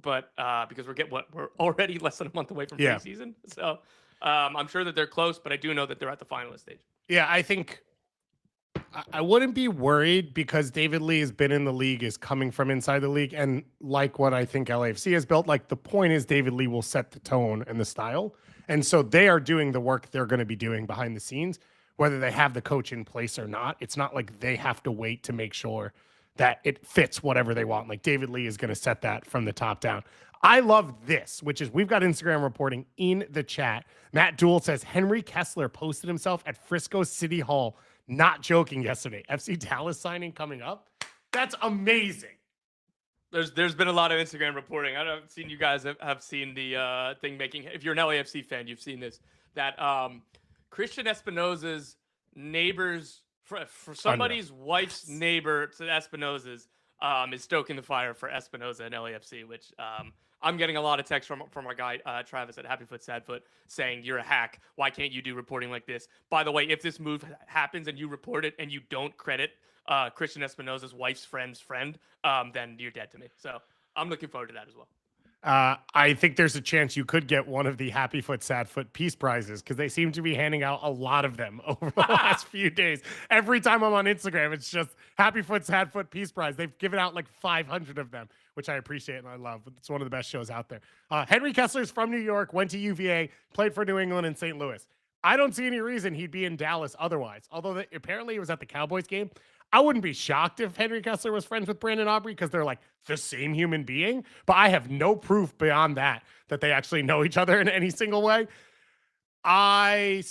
but because we're already less than a month away from preseason, so I'm sure that they're close, but I do know that they're at the finalist stage. Yeah, I think I wouldn't be worried because David Lee has been in the league, is coming from inside the league, and like what I think LAFC has built, like the point is David Lee will set the tone and the style. And so they are doing the work they're going to be doing behind the scenes, whether they have the coach in place or not. It's not like they have to wait to make sure that it fits whatever they want. Like David Lee is going to set that from the top down. I love this, which is we've got Instagram reporting in the chat. Matt Dool says Henry Kessler posted himself at Frisco City Hall. Not joking yesterday. FC Dallas signing coming up. That's amazing. There's been a lot of Instagram reporting. I don't seen you guys have seen the thing making. If you're an LAFC fan, you've seen this. That Christian Espinoza's neighbors for somebody's wife's neighbor to Espinoza's is stoking the fire for Espinoza and LAFC, which I'm getting a lot of texts from our guy Travis at Happyfoot Sadfoot saying you're a hack. Why can't you do reporting like this? By the way, if this move happens and you report it and you don't credit Christian Espinoza's wife's friend's friend, then you're dead to me. So I'm looking forward to that as well. I think there's a chance you could get one of the Happyfoot Sadfoot peace prizes because they seem to be handing out a lot of them over the last few days. Every time I'm on Instagram, it's just Happyfoot Sadfoot peace prize. They've given out like 500 of them, which I appreciate and I love. It's one of the best shows out there. Henry Kessler's from New York, went to UVA, played for New England and St. Louis. I don't see any reason he'd be in Dallas otherwise, although apparently he was at the Cowboys game. I wouldn't be shocked if Henry Kessler was friends with Brandon Aubrey because they're like the same human being, but I have no proof beyond that they actually know each other in any single way. I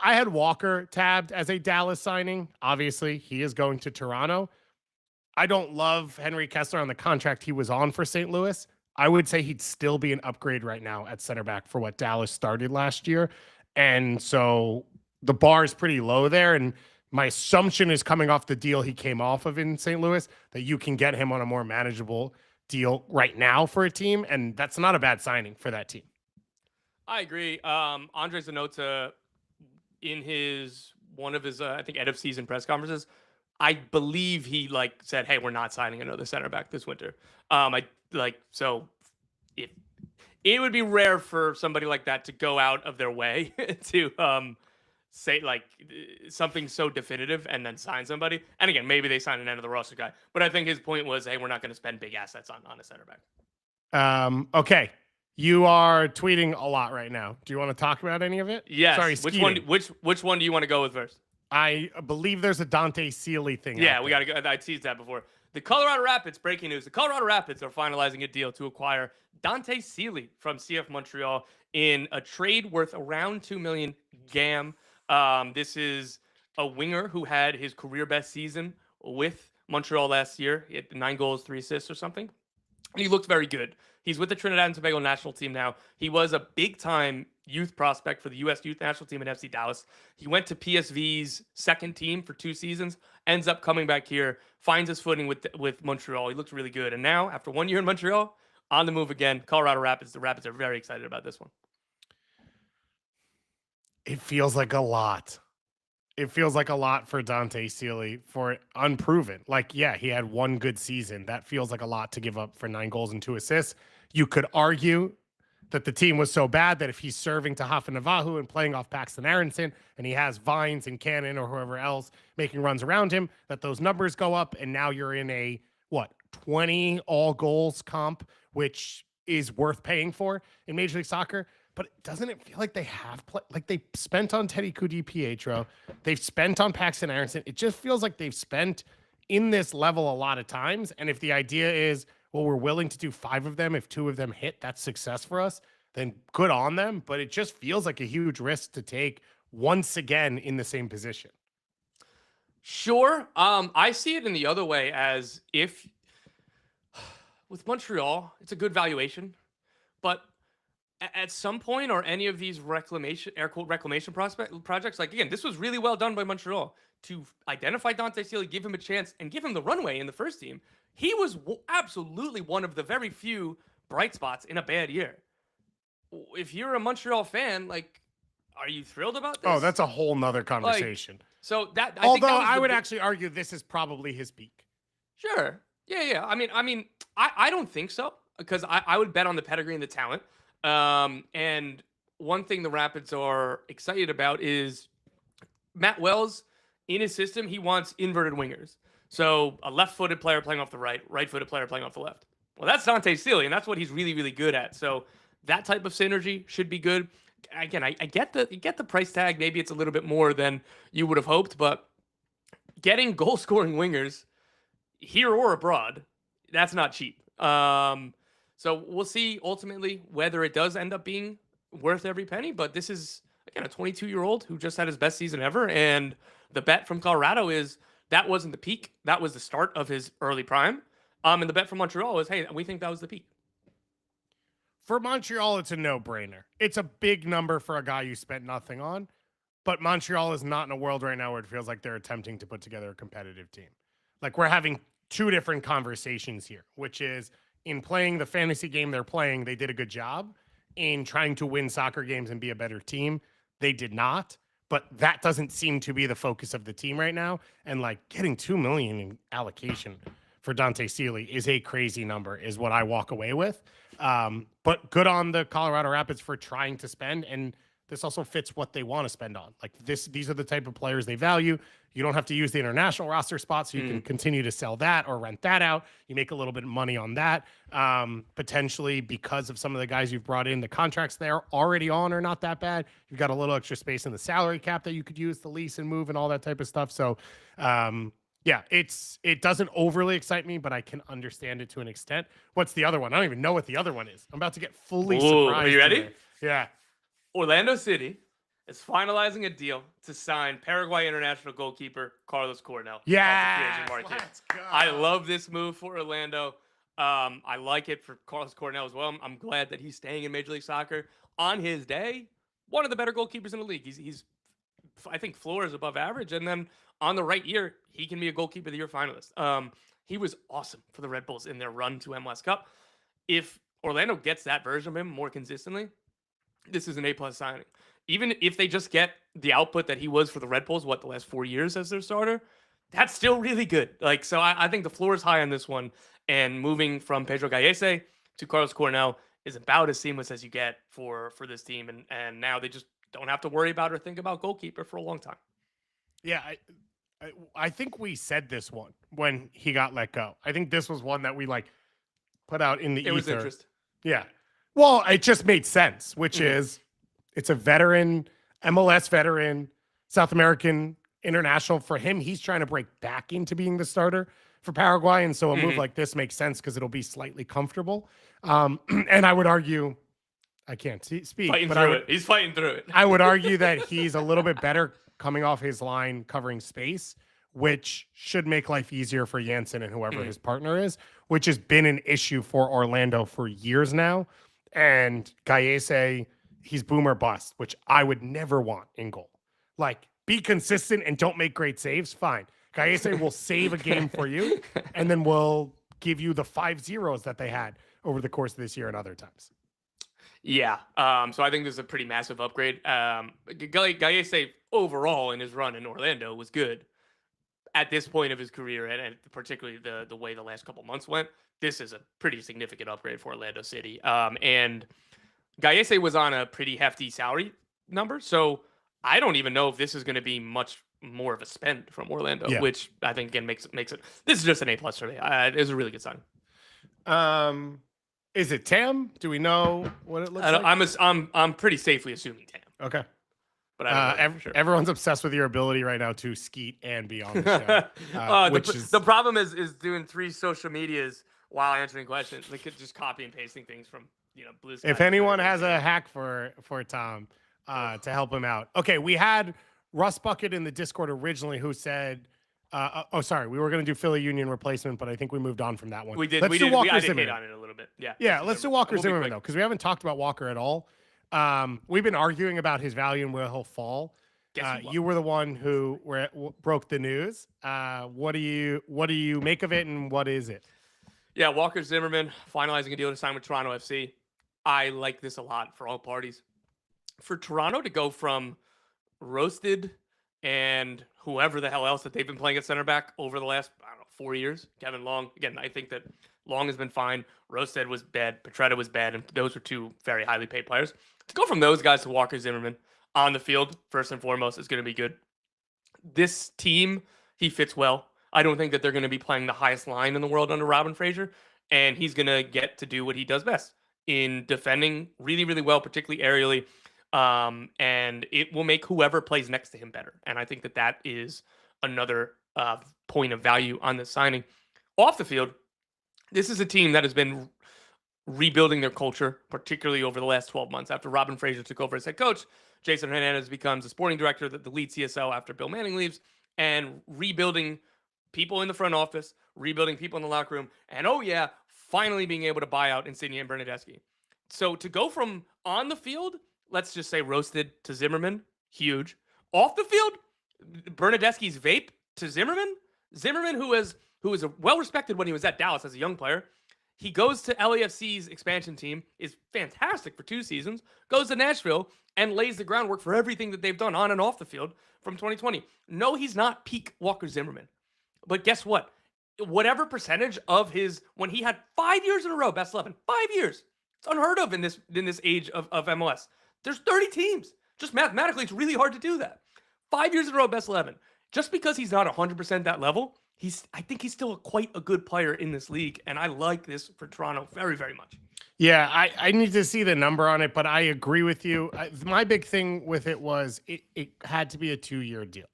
had Walker tabbed as a Dallas signing. Obviously, he is going to Toronto. I don't love Henry Kessler on the contract he was on for St. Louis. I would say he'd still be an upgrade right now at center back for what Dallas started last year. And so the bar is pretty low there. And my assumption is coming off the deal he came off of in St. Louis that you can get him on a more manageable deal right now for a team. And that's not a bad signing for that team. I agree. Andre Zanota, in one of his, I think, end of season press conferences, I believe he said, "Hey, we're not signing another center back this winter." So it would be rare for somebody like that to go out of their way to say something so definitive and then sign somebody. And again, maybe they sign an end of the roster guy, but I think his point was, "Hey, we're not going to spend big assets on a center back." Okay. You are tweeting a lot right now. Do you want to talk about any of it? Yes. Sorry, which one do you want to go with first? I believe there's a Dante Sealy thing. Yeah, we got to go. I teased that before. The Colorado Rapids, breaking news. The Colorado Rapids are finalizing a deal to acquire Dante Sealy from CF Montreal in a trade worth around $2 million GAM. This is a winger who had his career best season with Montreal last year. He had 9 goals, 3 assists or something. And he looked very good. He's with the Trinidad and Tobago national team now. He was a big-time youth prospect for the U.S. youth national team in FC Dallas. He went to PSV's second team for 2 seasons, ends up coming back here, finds his footing with Montreal. He looked really good. And now, after 1 year in Montreal, on the move again, Colorado Rapids. The Rapids are very excited about this one. It feels like a lot. It feels like a lot for Dante Sealy for unproven. Yeah, he had 1 good season. That feels like a lot to give up for 9 goals and 2 assists. You could argue that the team was so bad that if he's serving to Hafa Navahu and playing off Paxton Aronson and he has Vines and Cannon or whoever else making runs around him, that those numbers go up. And now you're in a, 20 all goals comp, which is worth paying for in Major League Soccer. But doesn't it feel like they have they spent on Teddy Pietro, they've spent on Paxton Aronson. It just feels like they've spent in this level a lot of times. And if the idea is, well, we're willing to do 5 of them, if 2 of them hit, that's success for us, then good on them. But it just feels like a huge risk to take once again in the same position. Sure. I see it in the other way as if with Montreal, it's a good valuation, but at some point, or any of these air quote reclamation projects, like again, this was really well done by Montreal to identify Dante Sealy, give him a chance, and give him the runway in the first team. He was absolutely one of the very few bright spots in a bad year. If you're a Montreal fan, like, are you thrilled about this? Oh, that's a whole nother conversation. So that, although I would actually argue this is probably his peak. Sure. Yeah. I don't think so, because I would bet on the pedigree and the talent. And one thing the Rapids are excited about is Matt Wells, in his system, he wants inverted wingers. So a left-footed player playing off the right, right-footed player playing off the left. Well, that's Dante Sealy, and that's what he's really, really good at. So that type of synergy should be good. Again, I get the price tag. Maybe it's a little bit more than you would have hoped, but getting goal-scoring wingers here or abroad, that's not cheap. So we'll see ultimately whether it does end up being worth every penny. But this is, again, a 22-year-old who just had his best season ever. And the bet from Colorado is that wasn't the peak. That was the start of his early prime. And the bet from Montreal is, hey, we think that was the peak. For Montreal, it's a no-brainer. It's a big number for a guy you spent nothing on. But Montreal is not in a world right now where it feels like they're attempting to put together a competitive team. Like, we're having two different conversations here, which is, in playing the fantasy game they're playing, they did a good job. In trying to win soccer games and be a better team, they did not. But that doesn't seem to be the focus of the team right now. And like, getting $2 million in allocation for Dante Sealy is a crazy number, is what I walk away with. But good on the Colorado Rapids for trying to spend, and this also fits what they want to spend on. Like, these are the type of players they value. You don't have to use the international roster spot, so you can continue to sell that or rent that out. You make a little bit of money on that. Potentially, because of some of the guys you've brought in, the contracts they're already on are not that bad. You've got a little extra space in the salary cap that you could use to lease and move and all that type of stuff. So, yeah, it doesn't overly excite me, but I can understand it to an extent. What's the other one? I don't even know what the other one is. I'm about to get fully surprised. Are you ready? Today. Yeah. Orlando City is finalizing a deal to sign Paraguay international goalkeeper Carlos Coronel. Yeah, let's go. I love this move for Orlando. I like it for Carlos Coronel as well. I'm glad that he's staying in Major League Soccer. On his day, one of the better goalkeepers in the league. He's I think floor is above average, and then on the right year, he can be a goalkeeper of the year finalist. He was awesome for the Red Bulls in their run to MLS Cup. If Orlando gets that version of him more consistently, this is an A+ signing. Even if they just get the output that he was for the Red Bulls, the last 4 years as their starter, that's still really good. Like, so I think the floor is high on this one. And moving from Pedro Gallese to Carlos Coronel is about as seamless as you get for this team. And now they just don't have to worry about or think about goalkeeper for a long time. Yeah, I think we said this one when he got let go. I think this was one that we put out in the ether. It was interest. Yeah. Well, it just made sense, which is it's a veteran, MLS veteran, South American international. For him, he's trying to break back into being the starter for Paraguay. And so a move like this makes sense because it'll be slightly comfortable. And I would argue, I can't speak. He's fighting through it. I would argue that he's a little bit better coming off his line covering space, which should make life easier for Janssen and whoever his partner is, which has been an issue for Orlando for years now. And Gallese, he's boom or bust, which I would never want in goal. Like, be consistent and don't make great saves, fine. Gallese will save a game for you, and then we'll give you the 5-0s that they had over the course of this year and other times. Yeah. So I think this is a pretty massive upgrade. Gallese overall in his run in Orlando was good. At this point of his career, and particularly the way the last couple months went, this is a pretty significant upgrade for Orlando City. And Gallese was on a pretty hefty salary number, so I don't even know if this is going to be much more of a spend from Orlando, which I think again makes it. This is just an A+ for me. It was a really good sign. Is it Tam? Do we know what it looks like? I'm pretty safely assuming Tam. Okay. But I don't know for sure. Everyone's obsessed with your ability right now to skeet and be on the show. The problem is doing 3 social medias while answering questions. They could just copy and pasting things from Blue Sky. If anyone has a hack for Tom to help him out. Okay, we had Russ Bucket in the Discord originally who said Sorry. We were going to do Philly Union replacement, but I think we moved on from that one. We did. Let's do Walker Zimmerman. I did hit on it a little bit. Yeah. Yeah, let's do Walker Zimmerman, though, because we haven't talked about Walker at all. We've been arguing about his value and where he'll fall. You were the one who broke the news. What do you make of it, and what is it? Yeah, Walker Zimmerman finalizing a deal to sign with Toronto FC. I like this a lot for all parties. For Toronto to go from roasted and whoever the hell else that they've been playing at center back over the last, 4 years. Kevin Long. Again, I think that Long has been fine. Roasted was bad. Petretta was bad. And those were two very highly paid players. To go from those guys to Walker Zimmerman on the field, first and foremost, is going to be good. This team, he fits well. I don't think that they're going to be playing the highest line in the world under Robin Fraser. And he's going to get to do what he does best in defending really, really well, particularly aerially. And it will make whoever plays next to him better. And I think that that is another point of value on this signing. Off the field, this is a team that has been rebuilding their culture, particularly over the last 12 months. After Robin Fraser took over as head coach, Jason Hernandez becomes the sporting director, the lead CSO after Bill Manning leaves, and rebuilding people in the front office, rebuilding people in the locker room, and finally being able to buy out Insigne and Bernadeschi. So to go from on the field, let's just say roasted, to Zimmerman, huge. Off the field, Bernadeschi's vape to Zimmerman. Zimmerman, who was well respected when he was at Dallas as a young player. He goes to LAFC's expansion team, is fantastic for 2 seasons, goes to Nashville, and lays the groundwork for everything that they've done on and off the field from 2020. No, he's not peak Walker Zimmerman. But guess what? Whatever percentage of when he had 5 years in a row, best 11, 5 years. It's unheard of in this age of MLS. There's 30 teams. Just mathematically, it's really hard to do that. 5 years in a row, best 11. Just because he's not 100% that level, I think he's still quite a good player in this league, and I like this for Toronto very, very much. Yeah, I need to see the number on it, but I agree with you. My big thing with it was it had to be a 2-year deal.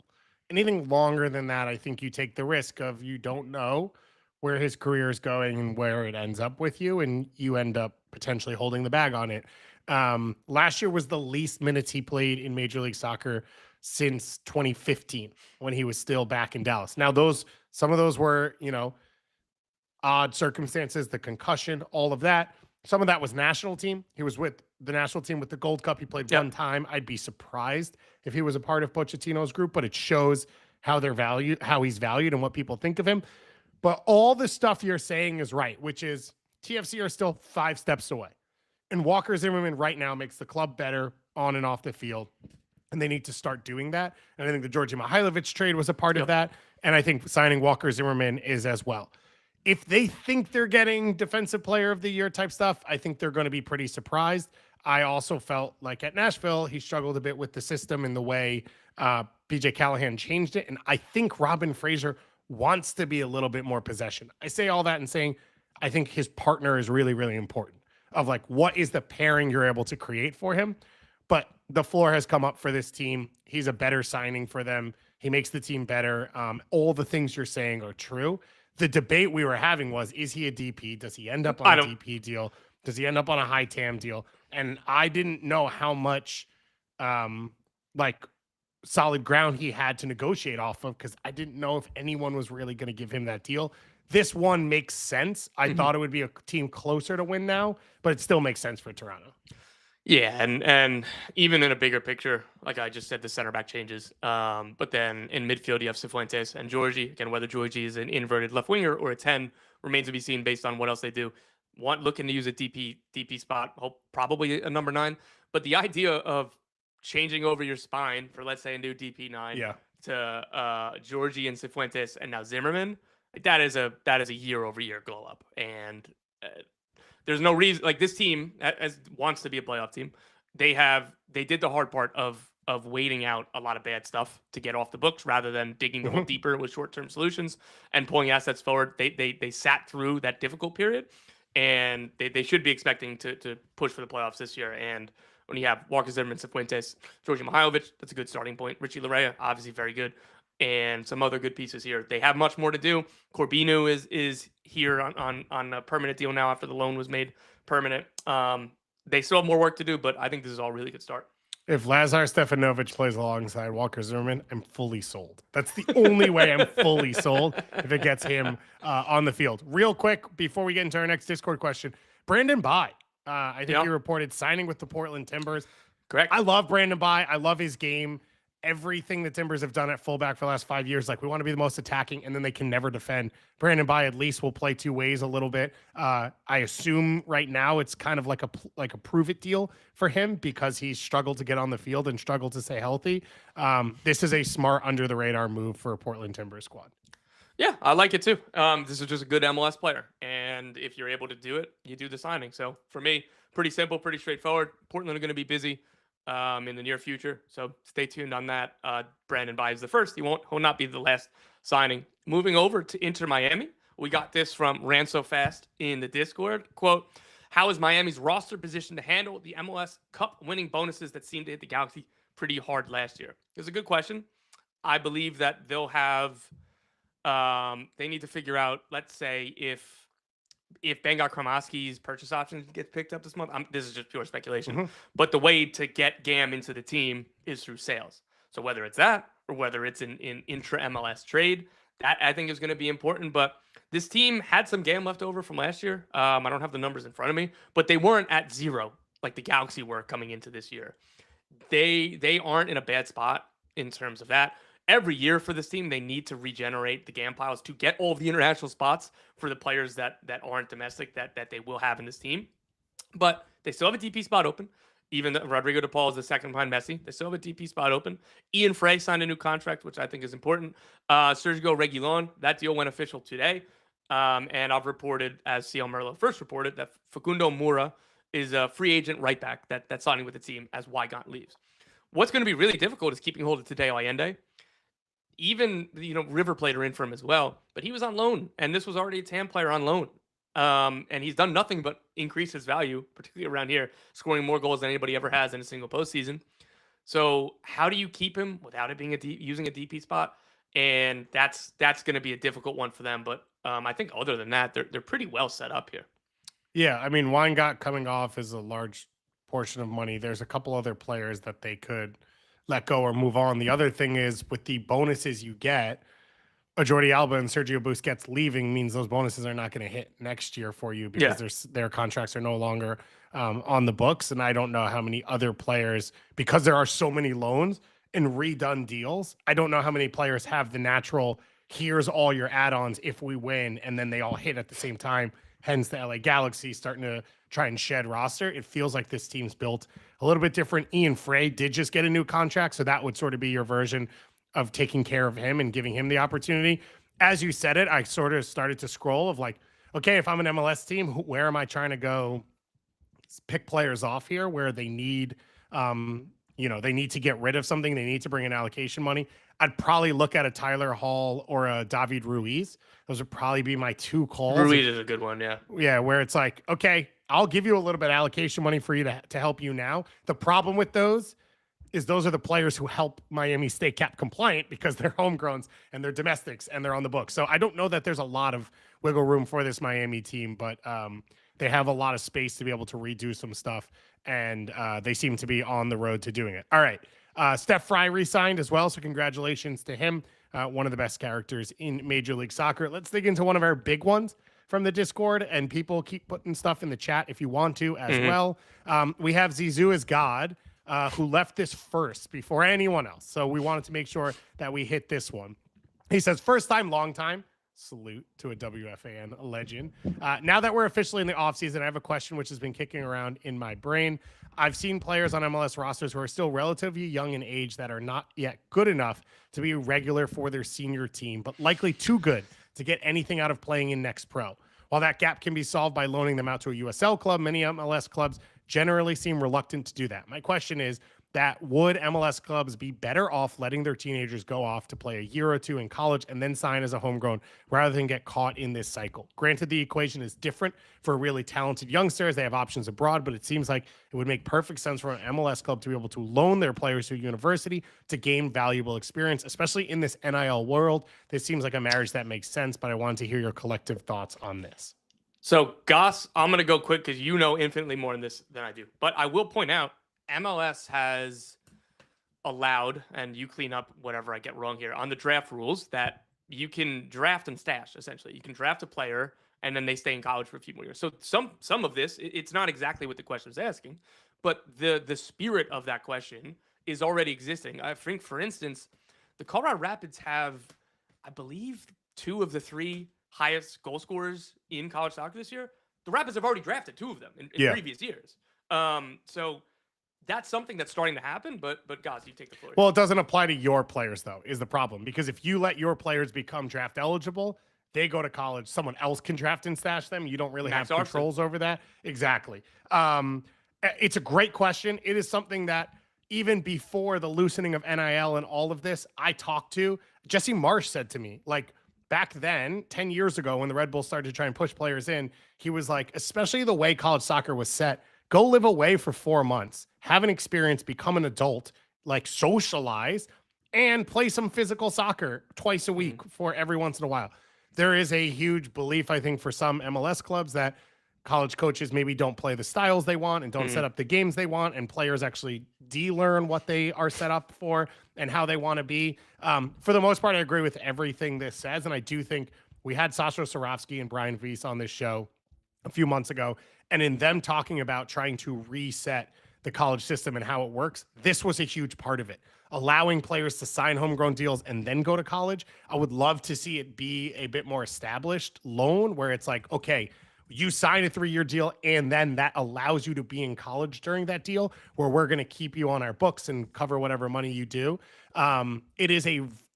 Anything longer than that, I think you take the risk of you don't know where his career is going and where it ends up with you, and you end up potentially holding the bag on it. Last year was the least minutes he played in Major League Soccer since 2015 when he was still back in Dallas. Now, some of those were, odd circumstances, the concussion, all of that. Some of that was national team. He was with the national team with the Gold Cup. He played one time. I'd be surprised if he was a part of Pochettino's group, but it shows how he's valued and what people think of him. But all the stuff you're saying is right, which is TFC are still 5 steps away. And Walker Zimmerman right now makes the club better on and off the field. And they need to start doing that. And I think the Georgi Mihailovic trade was a part of that. And I think signing Walker Zimmerman is as well. If they think they're getting defensive player of the year type stuff, I think they're going to be pretty surprised. I also felt like at Nashville, he struggled a bit with the system and the way BJ Callahan changed it. And I think Robin Fraser wants to be a little bit more possession. I say all that and saying, I think his partner is really, really important of like, what is the pairing you're able to create for him? But the floor has come up for this team. He's a better signing for them. He makes the team better. All the things you're saying are true. The debate we were having was, is he a DP? Does he end up on a DP deal? Does he end up on a high TAM deal? And I didn't know how much solid ground he had to negotiate off of, because I didn't know if anyone was really going to give him that deal. This one makes sense. I thought it would be a team closer to win now, but it still makes sense for Toronto. Yeah, and even in a bigger picture, like I just said, the center back changes. But then in midfield, you have Cifuentes and Georgie. Again, whether Georgie is an inverted left winger or a 10 remains to be seen based on what else they do. Looking to use a DP spot, probably a number 9. But the idea of changing over your spine for, let's say, a new DP9 to Georgie and Cifuentes and now Zimmerman, that is a year-over-year glow up. And there's no reason, like, this team wants to be a playoff team. They did the hard part of waiting out a lot of bad stuff to get off the books rather than digging a little deeper with short-term solutions and pulling assets forward. They sat through that difficult period, and they should be expecting to push for the playoffs this year. And when you have Walker Zimmerman, Cifuentes, Georgi Mihailovic, that's a good starting point. Richie Larea, obviously very good. And some other good pieces here. They have much more to do. Corbino is here on a permanent deal now after the loan was made permanent. They still have more work to do, but I think this is all a really good start. If Lazar Stefanovic plays alongside Walker Zimmerman, I'm fully sold. That's the only way I'm fully sold if it gets him on the field. Real quick, before we get into our next Discord question, Brandon Bai, I think he reported signing with the Portland Timbers. Correct. I love Brandon Bai. I love his game. Everything the Timbers have done at fullback for the last 5 years, like we want to be the most attacking, and then they can never defend. Brandon Bai at least will play two ways a little bit. I assume right now it's kind of like a prove it deal for him because he's struggled to get on the field and struggled to stay healthy. This is a smart under the radar move for a Portland Timbers squad. Yeah, I like it too. This is just a good MLS player, and if you're able to do it, you do the signing. So for me, pretty simple, pretty straightforward. Portland are going to be busy in the near future, so stay tuned on that. Brandon Bai is the first. He will not be the last signing. Moving over to Inter Miami, we got this from Ran So Fast in the Discord. Quote, how is Miami's roster positioned to handle the MLS Cup winning bonuses that seemed to hit the Galaxy pretty hard last year? It's a good question. I believe that they'll have they need to figure out, let's say, if Bengar Kramaski's purchase option gets picked up this month. This is just pure speculation. But the way to get Gam into the team is through sales. So whether it's that or whether it's an intra-MLS trade, that I think is going to be important. But this team had some Gam left over from last year. I don't have the numbers in front of me, but they weren't at zero like the Galaxy were coming into this year. They aren't in a bad spot in terms of that. Every year for this team, they need to regenerate the GAM piles to get all of the international spots for the players that aren't domestic that they will have in this team. But they still have a DP spot open. Even Rodrigo De Paul is the second behind Messi. They still have a DP spot open. Ian Frey signed a new contract, which I think is important. Sergio Reguilon, that deal went official today. And I've reported, as CL Merlo first reported, that Facundo Moura is a free agent right back that's signing with the team as Weigand leaves. What's going to be really difficult is keeping hold of Tadeo Allende. Even, River played her in for him as well, but he was on loan, and this was already a TAM player on loan. And he's done nothing but increase his value, particularly around here, scoring more goals than anybody ever has in a single postseason. So how do you keep him without it being using a DP spot? And that's going to be a difficult one for them. But I think other than that, they're pretty well set up here. Yeah, I mean, Weingart coming off is a large portion of money. There's a couple other players that they could let go or move on. The other thing is with the bonuses you get, a Jordi Alba and Sergio Busquets leaving means those bonuses are not going to hit next year for you because their contracts are no longer on the books. And I don't know how many other players, because there are so many loans and redone deals, I don't know how many players have the natural, here's all your add-ons if we win, and then they all hit at the same time. Hence the LA Galaxy starting to try and shed roster. It feels like this team's built a little bit different. Ian Frey did just get a new contract, so that would sort of be your version of taking care of him and giving him the opportunity. As you said it, I sort of started to scroll of like, okay, if I'm an MLS team, where am I trying to go pick players off here where they need, they need to get rid of something. They need to bring in allocation money. I'd probably look at a Tyler Hall or a David Ruiz. Those would probably be my two calls. Ruiz is a good one, yeah. Yeah, where it's like, okay, I'll give you a little bit of allocation money for you to help you now. The problem with those is those are the players who help Miami stay cap compliant because they're homegrowns and they're domestics and they're on the books. So I don't know that there's a lot of wiggle room for this Miami team, but they have a lot of space to be able to redo some stuff, and they seem to be on the road to doing it. All right. Steph Fry re-signed as well, so congratulations to him. One of the best characters in Major League Soccer. Let's dig into one of our big ones from the Discord, and people keep putting stuff in the chat if you want to as well. We have Zizou as God, who left this first before anyone else. So we wanted to make sure that we hit this one. He says, first time, long time. Salute to a WFAN legend. Now that we're officially in the offseason, I have a question which has been kicking around in my brain. I've seen players on MLS rosters who are still relatively young in age that are not yet good enough to be regular for their senior team, but likely too good to get anything out of playing in Next Pro. While that gap can be solved by loaning them out to a USL club, many MLS clubs generally seem reluctant to do that. My question is that would MLS clubs be better off letting their teenagers go off to play a year or two in college and then sign as a homegrown rather than get caught in this cycle? Granted, the equation is different for really talented youngsters. They have options abroad, but it seems like it would make perfect sense for an MLS club to be able to loan their players to a university to gain valuable experience, especially in this NIL world. This seems like a marriage that makes sense, but I wanted to hear your collective thoughts on this. So, Goss, I'm going to go quick because you know infinitely more in this than I do. But I will point out, MLS has allowed, and you clean up whatever I get wrong here, on the draft rules that you can draft and stash, essentially. You can draft a player and then they stay in college for a few more years. So some of this, it's not exactly what the question is asking, but the spirit of that question is already existing. I think, for instance, the Colorado Rapids have, I believe, 2 of the 3 highest goal scorers in college soccer this year. The Rapids have already drafted 2 of them in previous years. So that's something that's starting to happen, but guys, you take the floor. Well, it doesn't apply to your players, though, is the problem. Because if you let your players become draft eligible, they go to college, someone else can draft and stash them. You don't really have controls over that. Exactly. It's a great question. It is something that even before the loosening of NIL and all of this, I talked to. Jesse Marsh said to me, like, back then, 10 years ago, when the Red Bulls started to try and push players in, he was like, especially the way college soccer was set, go live away for 4 months, have an experience, become an adult, like socialize, and play some physical soccer twice a week for every once in a while. There is a huge belief, I think, for some MLS clubs that college coaches maybe don't play the styles they want and don't set up the games they want, and players actually de-learn what they are set up for and how they want to be. For the most part, I agree with everything this says, and I do think we had Sasha Sarovsky and Brian Weiss on this show a few months ago, and in them talking about trying to reset the college system and how it works, this was a huge part of it. Allowing players to sign homegrown deals and then go to college. I would love to see it be a bit more established loan where it's like, okay, you sign a 3-year deal and then that allows you to be in college during that deal, where we're going to keep you on our books and cover whatever money you do. It is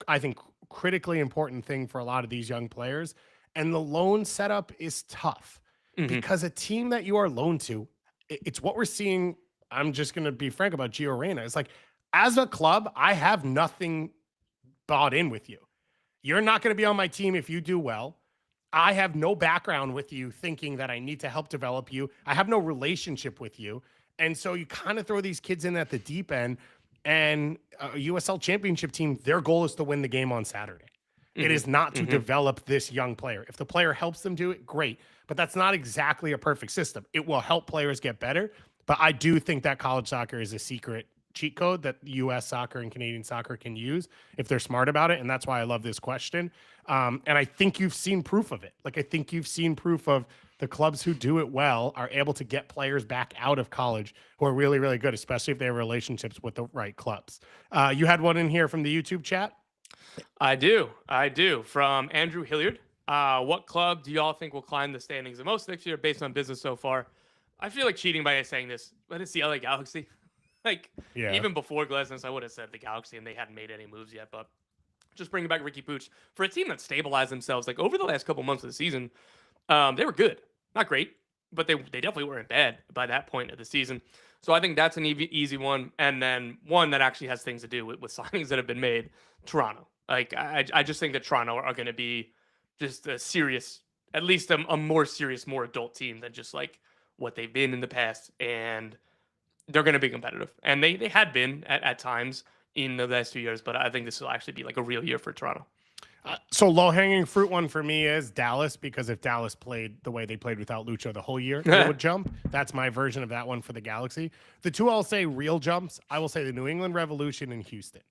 I think, critically important thing for a lot of these young players. And the loan setup is tough because a team that you are loaned to, it's what we're seeing. I'm just going to be frank about Gio Reyna. It's like, as a club, I have nothing bought in with you. You're not going to be on my team if you do well. I have no background with you thinking that I need to help develop you. I have no relationship with you. And so you kind of throw these kids in at the deep end, and a USL championship team, their goal is to win the game on Saturday. It is not to develop this young player. If the player helps them do it, great. But that's not exactly a perfect system. It will help players get better. But I do think that college soccer is a secret cheat code that U.S. soccer and Canadian soccer can use if they're smart about it. And that's why I love this question. And I think you've seen proof of it. Like, I think you've seen proof of the clubs who do it well are able to get players back out of college who are really, really good, especially if they have relationships with the right clubs. You had one in here from the YouTube chat. I do. From Andrew Hilliard. What club do y'all think will climb the standings the most next year based on business so far? I feel like cheating by saying this, but it's the LA Galaxy. Even before Glesnes, I would have said the Galaxy, and they hadn't made any moves yet. But just bringing back Ricky Pooch, for a team that stabilized themselves, like over the last couple months of the season, they were good. Not great, but they definitely weren't bad by that point of the season. So I think that's an easy one. And then one that actually has things to do with signings that have been made, Toronto. Like, I just think that Toronto are going to be just a serious, at least a more serious, more adult team than just like what they've been in the past. And they're going to be competitive. And they had been at times in the last 2 years, but I think this will actually be like a real year for Toronto. So low-hanging fruit one for me is Dallas, because if Dallas played the way they played without Lucho the whole year, they would jump. That's my version of that one for the Galaxy. The two I'll say real jumps, I will say the New England Revolution and Houston.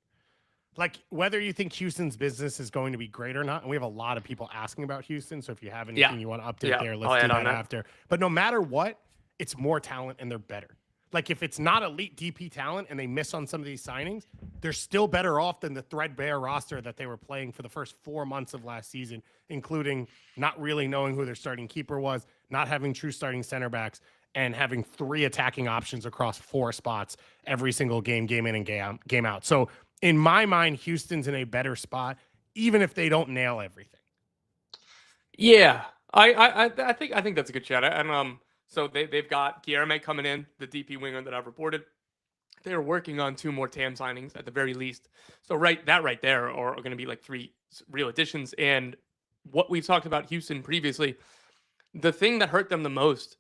Like, whether you think Houston's business is going to be great or not, and we have a lot of people asking about Houston, so if you have anything you want to update there, let's do that after. But no matter what, it's more talent and they're better. Like, if it's not elite DP talent and they miss on some of these signings, they're still better off than the threadbare roster that they were playing for the first 4 months of last season, including not really knowing who their starting keeper was, not having true starting center backs, and having 3 attacking options across 4 spots every single game in and game out. So in my mind, Houston's in a better spot, even if they don't nail everything. Yeah, I think that's a good chat. And so they've got Guilherme coming in, the DP winger that I've reported. They're working on 2 more TAM signings at the very least. So right there are going to be like 3 real additions. And what we've talked about Houston previously, the thing that hurt them the most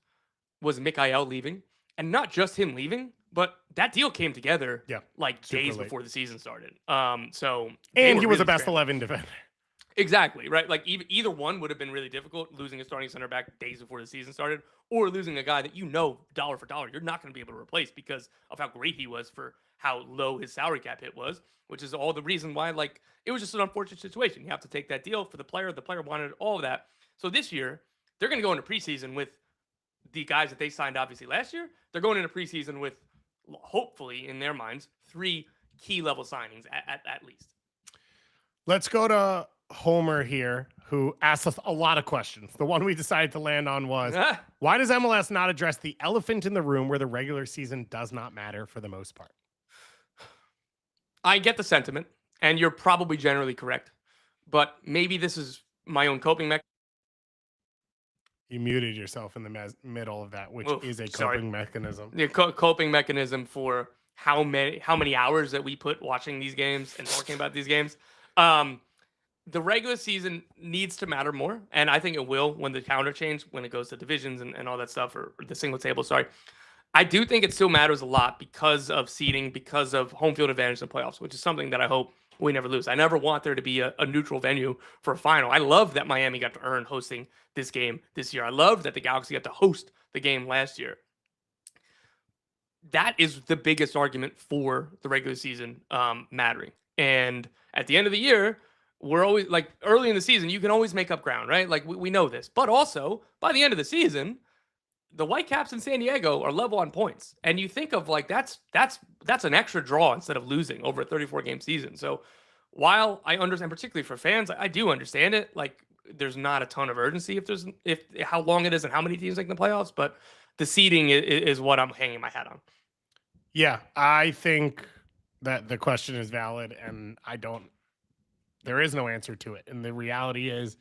was Mikael leaving, and not just him leaving, but that deal came together like days before the season started. And he was a best 11 defender. Exactly, right? Like either one would have been really difficult, losing a starting center back days before the season started, or losing a guy that dollar for dollar you're not going to be able to replace because of how great he was for how low his salary cap hit was, which is all the reason why like it was just an unfortunate situation. You have to take that deal for the player. The player wanted all of that. So this year, they're going to go into preseason with the guys that they signed obviously last year. They're going into preseason with hopefully in their minds 3 key level signings at least. Let's go to Homer here, who asked us a lot of questions. The one we decided to land on was, why does MLS not address the elephant in the room where the regular season does not matter for the most part? I get the sentiment, and you're probably generally correct, but maybe this is my own coping mechanism. You muted yourself in the middle of that, which is a coping mechanism. The coping mechanism for how many hours that we put watching these games and talking about these games. The regular season needs to matter more, and I think it will when the calendar change, when it goes to divisions and all that stuff, or the single table, sorry. I do think it still matters a lot because of seeding, because of home field advantage in the playoffs, which is something that I hope we never lose. I never want there to be a neutral venue for a final. I love that Miami got to earn hosting this game this year. I love that the Galaxy got to host the game last year. That is the biggest argument for the regular season mattering. And at the end of the year, we're always like early in the season, you can always make up ground, right? Like we know this, but also by the end of the season, the Whitecaps in San Diego are level on points. And you think of like, that's an extra draw instead of losing over a 34 game season. So while I understand, particularly for fans, I do understand it. Like there's not a ton of urgency if how long it is and how many teams make the playoffs, but the seeding is what I'm hanging my hat on. Yeah, I think that the question is valid, and there is no answer to it. And the reality is,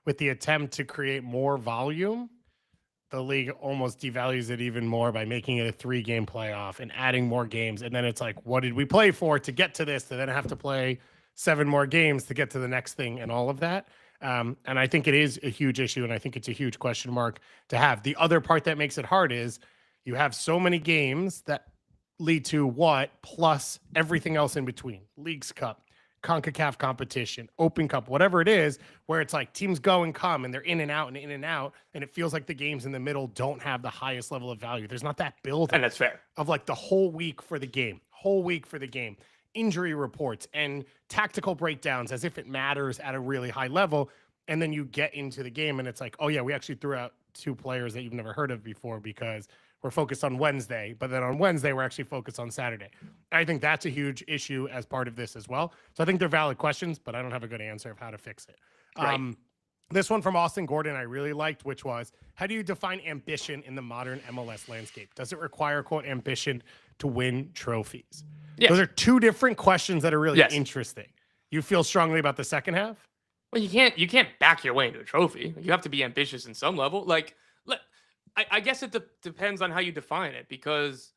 with the attempt to create more volume, the league almost devalues it even more by making it a 3-game playoff and adding more games. And then it's like, what did we play for to get to this? To then have to play 7 more games to get to the next thing and all of that. And I think it is a huge issue, and I think it's a huge question mark to have. The other part that makes it hard is you have so many games that lead to what, plus everything else in between. Leagues Cup, CONCACAF competition, Open Cup, whatever it is, where it's like teams go and come and they're in and out and in and out, and it feels like the games in the middle don't have the highest level of value. There's not that build, and that's fair, of like the whole week for the game, injury reports and tactical breakdowns as if it matters at a really high level. And then you get into the game and it's like, oh yeah, we actually threw out 2 players that you've never heard of before because we're focused on Wednesday, but then on Wednesday, we're actually focused on Saturday. I think that's a huge issue as part of this as well. So I think they're valid questions, but I don't have a good answer of how to fix it. Right. This one from Austin Gordon I really liked, which was, how do you define ambition in the modern MLS landscape? Does it require, quote, ambition to win trophies? Yes. Those are 2 different questions that are really interesting. You feel strongly about the second half? Well, you can't back your way into a trophy. You have to be ambitious in some level. Like, I guess it depends on how you define it, because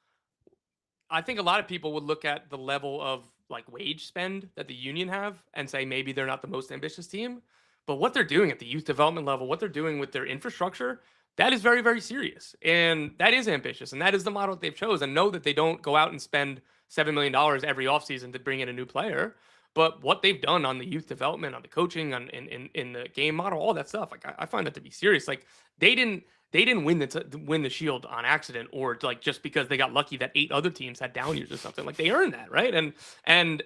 I think a lot of people would look at the level of like wage spend that the Union have and say maybe they're not the most ambitious team, but what they're doing at the youth development level, what they're doing with their infrastructure, that is very, very serious. And that is ambitious. And that is the model that they've chosen. Know that they don't go out and spend $7 million every offseason to bring in a new player. But what they've done on the youth development, on the coaching, in the game model, all that stuff, like I find that to be serious. Like they didn't win the Shield on accident, or like just because they got lucky that 8 other teams had down years or something. Like they earned that, right? And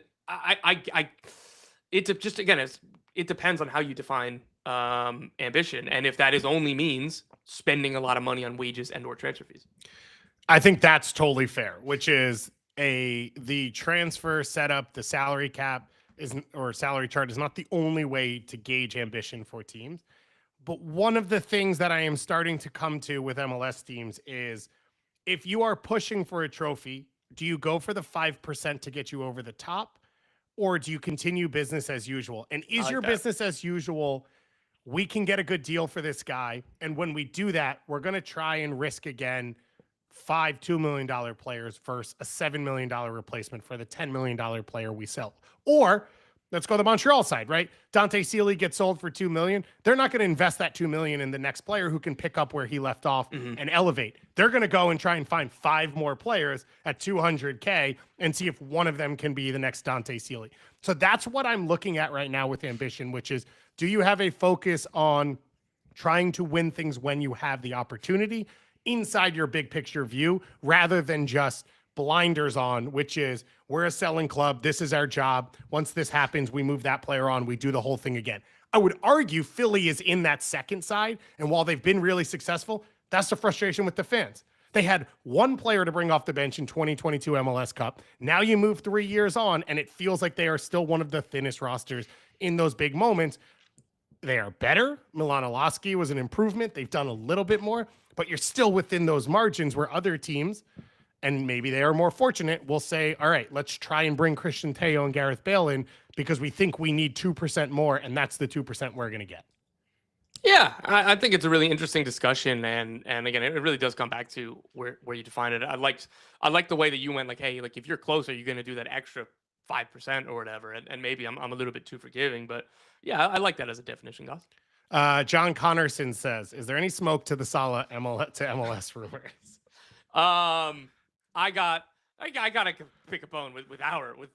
it depends on how you define ambition, and if that is only means spending a lot of money on wages and/or transfer fees. I think that's totally fair. Which is the transfer setup, the salary cap or salary chart is not the only way to gauge ambition for teams. But one of the things that I am starting to come to with MLS teams is, if you are pushing for a trophy, do you go for the 5% to get you over the top, or do you continue business as usual? And is your business as usual, we can get a good deal for this guy, and when we do that, we're going to try and risk again 5 $2 million players versus a $7 million replacement for the $10 million player we sell? Or let's go to the Montreal side, right? Dante Sealy gets sold for $2 million. They're not going to invest that $2 million in the next player who can pick up where he left off and elevate. They're going to go and try and find 5 more players at $200K and see if one of them can be the next Dante Sealy. So that's what I'm looking at right now with ambition, which is, do you have a focus on trying to win things when you have the opportunity inside your big picture view, rather than just blinders on, which is, we're a selling club. This is our job. Once this happens, we move that player on. We do the whole thing again. I would argue Philly is in that second side. And while they've been really successful, that's the frustration with the fans. They had one player to bring off the bench in 2022 MLS Cup. Now you move 3 years on, and it feels like they are still one of the thinnest rosters in those big moments. They are better. Milan Olaski was an improvement. They've done a little bit more, but you're still within those margins where other teams, and maybe they are more fortunate, will say, all right, let's try and bring Christian Teo and Gareth Bale in because we think we need 2% more, and that's the 2% we're going to get. Yeah, I think it's a really interesting discussion, and again, it really does come back to where you define it. I like the way that you went, like, hey, like if you're closer, you're going to do that extra 5% or whatever, and maybe I'm a little bit too forgiving, but yeah, I like that as a definition, guys. John Connorson says, is there any smoke to the Salah MLS rumors? I gotta pick a bone with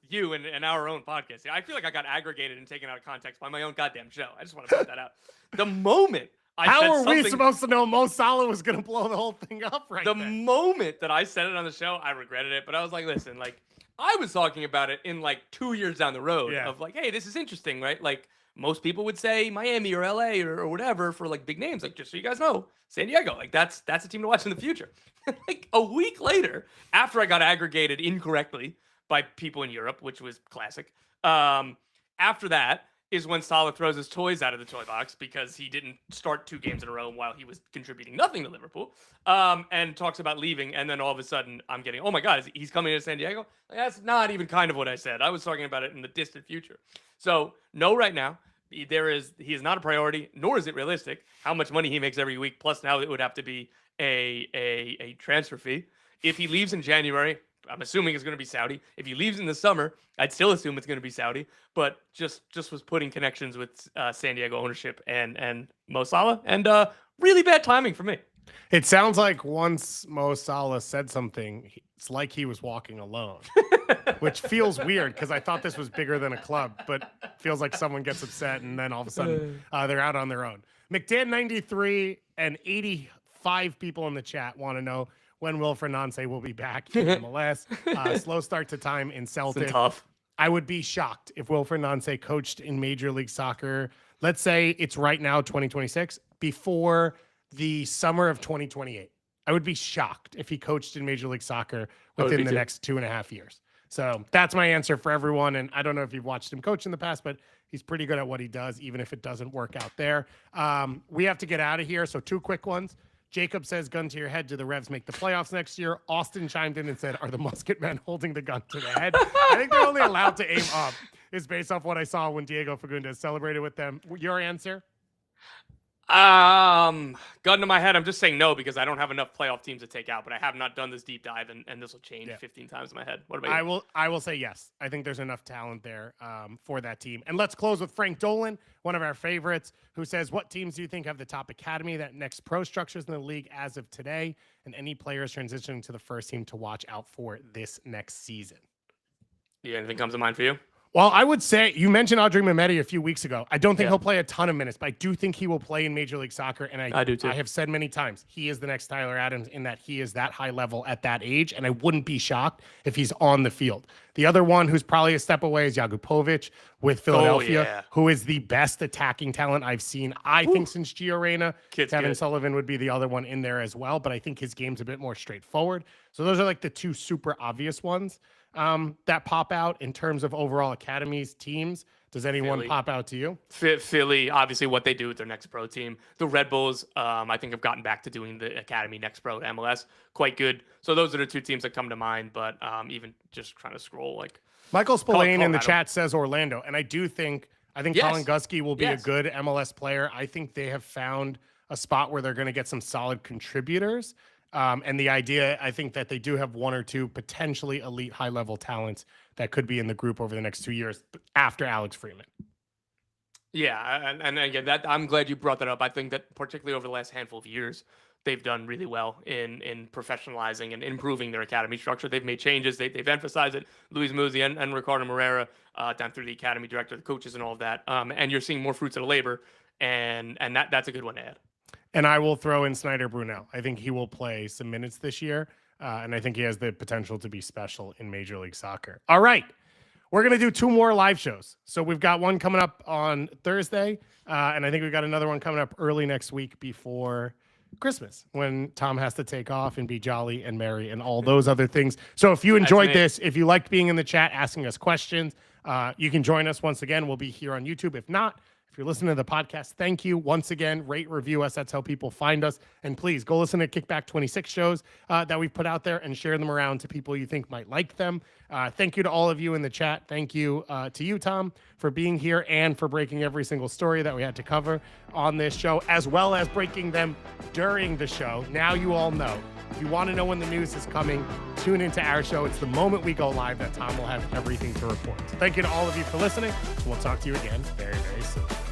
you and our own podcast. I feel like I got aggregated and taken out of context by my own goddamn show. I just want to put that out. The moment how are we supposed to know Mo Salah was going to blow the whole thing up right The moment that I said it on the show, I regretted it. But I was like, listen, like I was talking about it in like 2 years down the road of like, hey, this is interesting, right? Like most people would say Miami or LA or whatever for like big names. Like just so you guys know, San Diego, like that's a team to watch in the future. Like a week later, after I got aggregated incorrectly by people in Europe, which was classic. After that is when Salah throws his toys out of the toy box because he didn't start 2 games in a row while he was contributing nothing to Liverpool, and talks about leaving. And then all of a sudden I'm getting, oh my God, he's coming to San Diego? Like, that's not even kind of what I said. I was talking about it in the distant future. So no, right now, he is not a priority, nor is it realistic how much money he makes every week. Plus now it would have to be a transfer fee. If he leaves in January, I'm assuming it's going to be Saudi. If he leaves in the summer, I'd still assume it's going to be Saudi. But just was putting connections with San Diego ownership and Mo Salah, and really bad timing for me. It sounds like once Mo Salah said something, it's like he was walking alone, which feels weird because I thought this was bigger than a club, but feels like someone gets upset and then all of a sudden they're out on their own. McDan93 and 85 people in the chat want to know when Wilfried Nancy will be back in MLS. Slow start to time in Celtic. Tough. I would be shocked if Wilfried Nancy coached in Major League Soccer. Let's say it's right now, 2026, before the summer of 2028. I would be shocked if he coached in Major League Soccer within the next 2.5 years. So that's my answer for everyone. And I don't know if you've watched him coach in the past, but he's pretty good at what he does, even if it doesn't work out there. We have to get out of here. So 2 quick ones. Jacob says, gun to your head, do the Revs make the playoffs next year? Austin chimed in and said, are the musket men holding the gun to the head? I think they're only allowed to aim up, is based off what I saw when Diego Fagundes celebrated with them. Your answer? Gun to my head, I'm just saying no because I don't have enough playoff teams to take out, but I have not done this deep dive, and this will change 15 times in my head. What about you? I will say yes. I think there's enough talent there for that team. And let's close with Frank Dolan, one of our favorites, who says, what teams do you think have the top academy, that next pro structures in the league as of today, and any players transitioning to the first team to watch out for this next season? Yeah, anything comes to mind for you? Well, I would say you mentioned Audrey Mehmeti a few weeks ago. I don't think he'll play a ton of minutes, but I do think he will play in Major League Soccer. And I do too. I have said many times, he is the next Tyler Adams in that he is that high level at that age. And I wouldn't be shocked if he's on the field. The other one who's probably a step away is Jagupovic with Philadelphia, who is the best attacking talent I've seen, I think, since Gio Reyna. Kevin Sullivan would be the other one in there as well. But I think his game's a bit more straightforward. So those are like the 2 super obvious ones that pop out in terms of overall academies, teams. Does anyone pop out to you? Philly, obviously what they do with their next pro team. The Red Bulls, I think, have gotten back to doing the academy next pro at MLS. Quite good. So those are the 2 teams that come to mind. But even just trying to scroll, like Michael Spillane in the chat says Orlando. And I think Colin Gusky will be a good MLS player. I think they have found a spot where they're going to get some solid contributors. And the idea, I think that they do have 1 or 2 potentially elite high-level talents that could be in the group over the next 2 years after Alex Freeman. Yeah, and again, that I'm glad you brought that up. I think that particularly over the last handful of years, they've done really well in professionalizing and improving their academy structure. They've made changes. They've emphasized it. Luis Muzzi and Ricardo Moreira down through the academy director, the coaches, and all of that. And you're seeing more fruits of the labor, and that's a good one to add. And I will throw in Snyder Brunel. I think he will play some minutes this year, and I think he has the potential to be special in Major League Soccer. All right. We're going to do 2 more live shows. So we've got one coming up on Thursday, and I think we've got another one coming up early next week before Christmas, when Tom has to take off and be jolly and merry and all those other things. So if you enjoyed this, if you liked being in the chat, asking us questions, you can join us once again. We'll be here on YouTube. If not, if you're listening to the podcast, thank you once again. Rate, review us. That's how people find us. And please go listen to Kickback 26 shows that we've put out there and share them around to people you think might like them. Thank you to all of you in the chat. Thank you to you, Tom, for being here and for breaking every single story that we had to cover on this show, as well as breaking them during the show. Now you all know. If you want to know when the news is coming, tune into our show. It's the moment we go live that Tom will have everything to report. So thank you to all of you for listening. We'll talk to you again very, very soon.